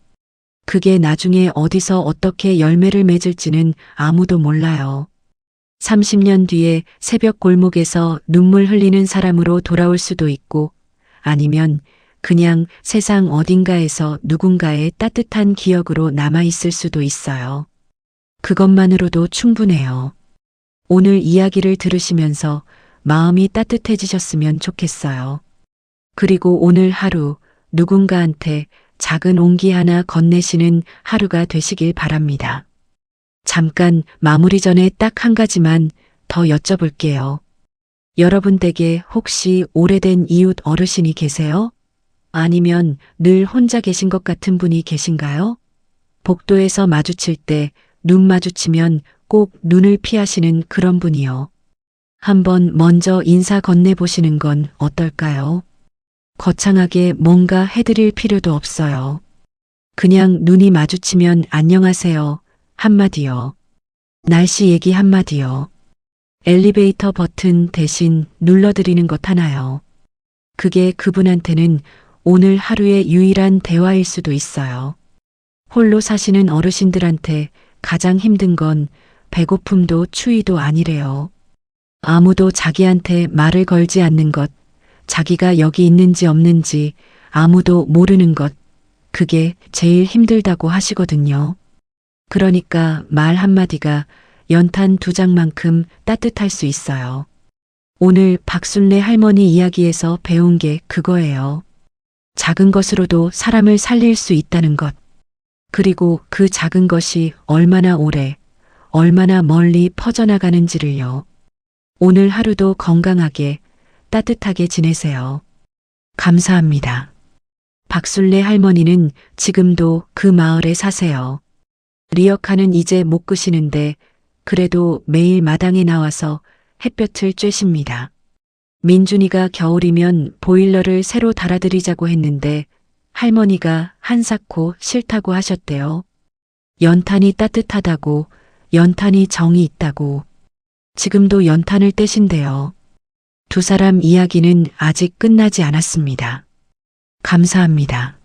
그게 나중에 어디서 어떻게 열매를 맺을지는 아무도 몰라요. 30년 뒤에 새벽 골목에서 눈물 흘리는 사람으로 돌아올 수도 있고 아니면 그냥 세상 어딘가에서 누군가의 따뜻한 기억으로 남아있을 수도 있어요. 그것만으로도 충분해요. 오늘 이야기를 들으시면서 마음이 따뜻해지셨으면 좋겠어요. 그리고 오늘 하루 누군가한테 작은 온기 하나 건네시는 하루가 되시길 바랍니다. 잠깐 마무리 전에 딱 한 가지만 더 여쭤볼게요. 여러분 댁에 혹시 오래된 이웃 어르신이 계세요? 아니면 늘 혼자 계신 것 같은 분이 계신가요? 복도에서 마주칠 때 눈 마주치면 꼭 눈을 피하시는 그런 분이요. 한번 먼저 인사 건네보시는 건 어떨까요? 거창하게 뭔가 해드릴 필요도 없어요. 그냥 눈이 마주치면 안녕하세요 한마디요. 날씨 얘기 한마디요. 엘리베이터 버튼 대신 눌러드리는 것 하나요. 그게 그분한테는 오늘 하루의 유일한 대화일 수도 있어요. 홀로 사시는 어르신들한테 가장 힘든 건 배고픔도 추위도 아니래요. 아무도 자기한테 말을 걸지 않는 것, 자기가 여기 있는지 없는지 아무도 모르는 것, 그게 제일 힘들다고 하시거든요. 그러니까 말 한마디가 연탄 두 장만큼 따뜻할 수 있어요. 오늘 박순례 할머니 이야기에서 배운 게 그거예요. 작은 것으로도 사람을 살릴 수 있다는 것. 그리고 그 작은 것이 얼마나 오래, 얼마나 멀리 퍼져나가는지를요. 오늘 하루도 건강하게, 따뜻하게 지내세요. 감사합니다. 박순례 할머니는 지금도 그 마을에 사세요. 리어카는 이제 못 끄시는데 그래도 매일 마당에 나와서 햇볕을 쬐십니다. 민준이가 겨울이면 보일러를 새로 달아드리자고 했는데 할머니가 한사코 싫다고 하셨대요. 연탄이 따뜻하다고, 연탄이 정이 있다고. 지금도 연탄을 떼신대요. 두 사람 이야기는 아직 끝나지 않았습니다. 감사합니다.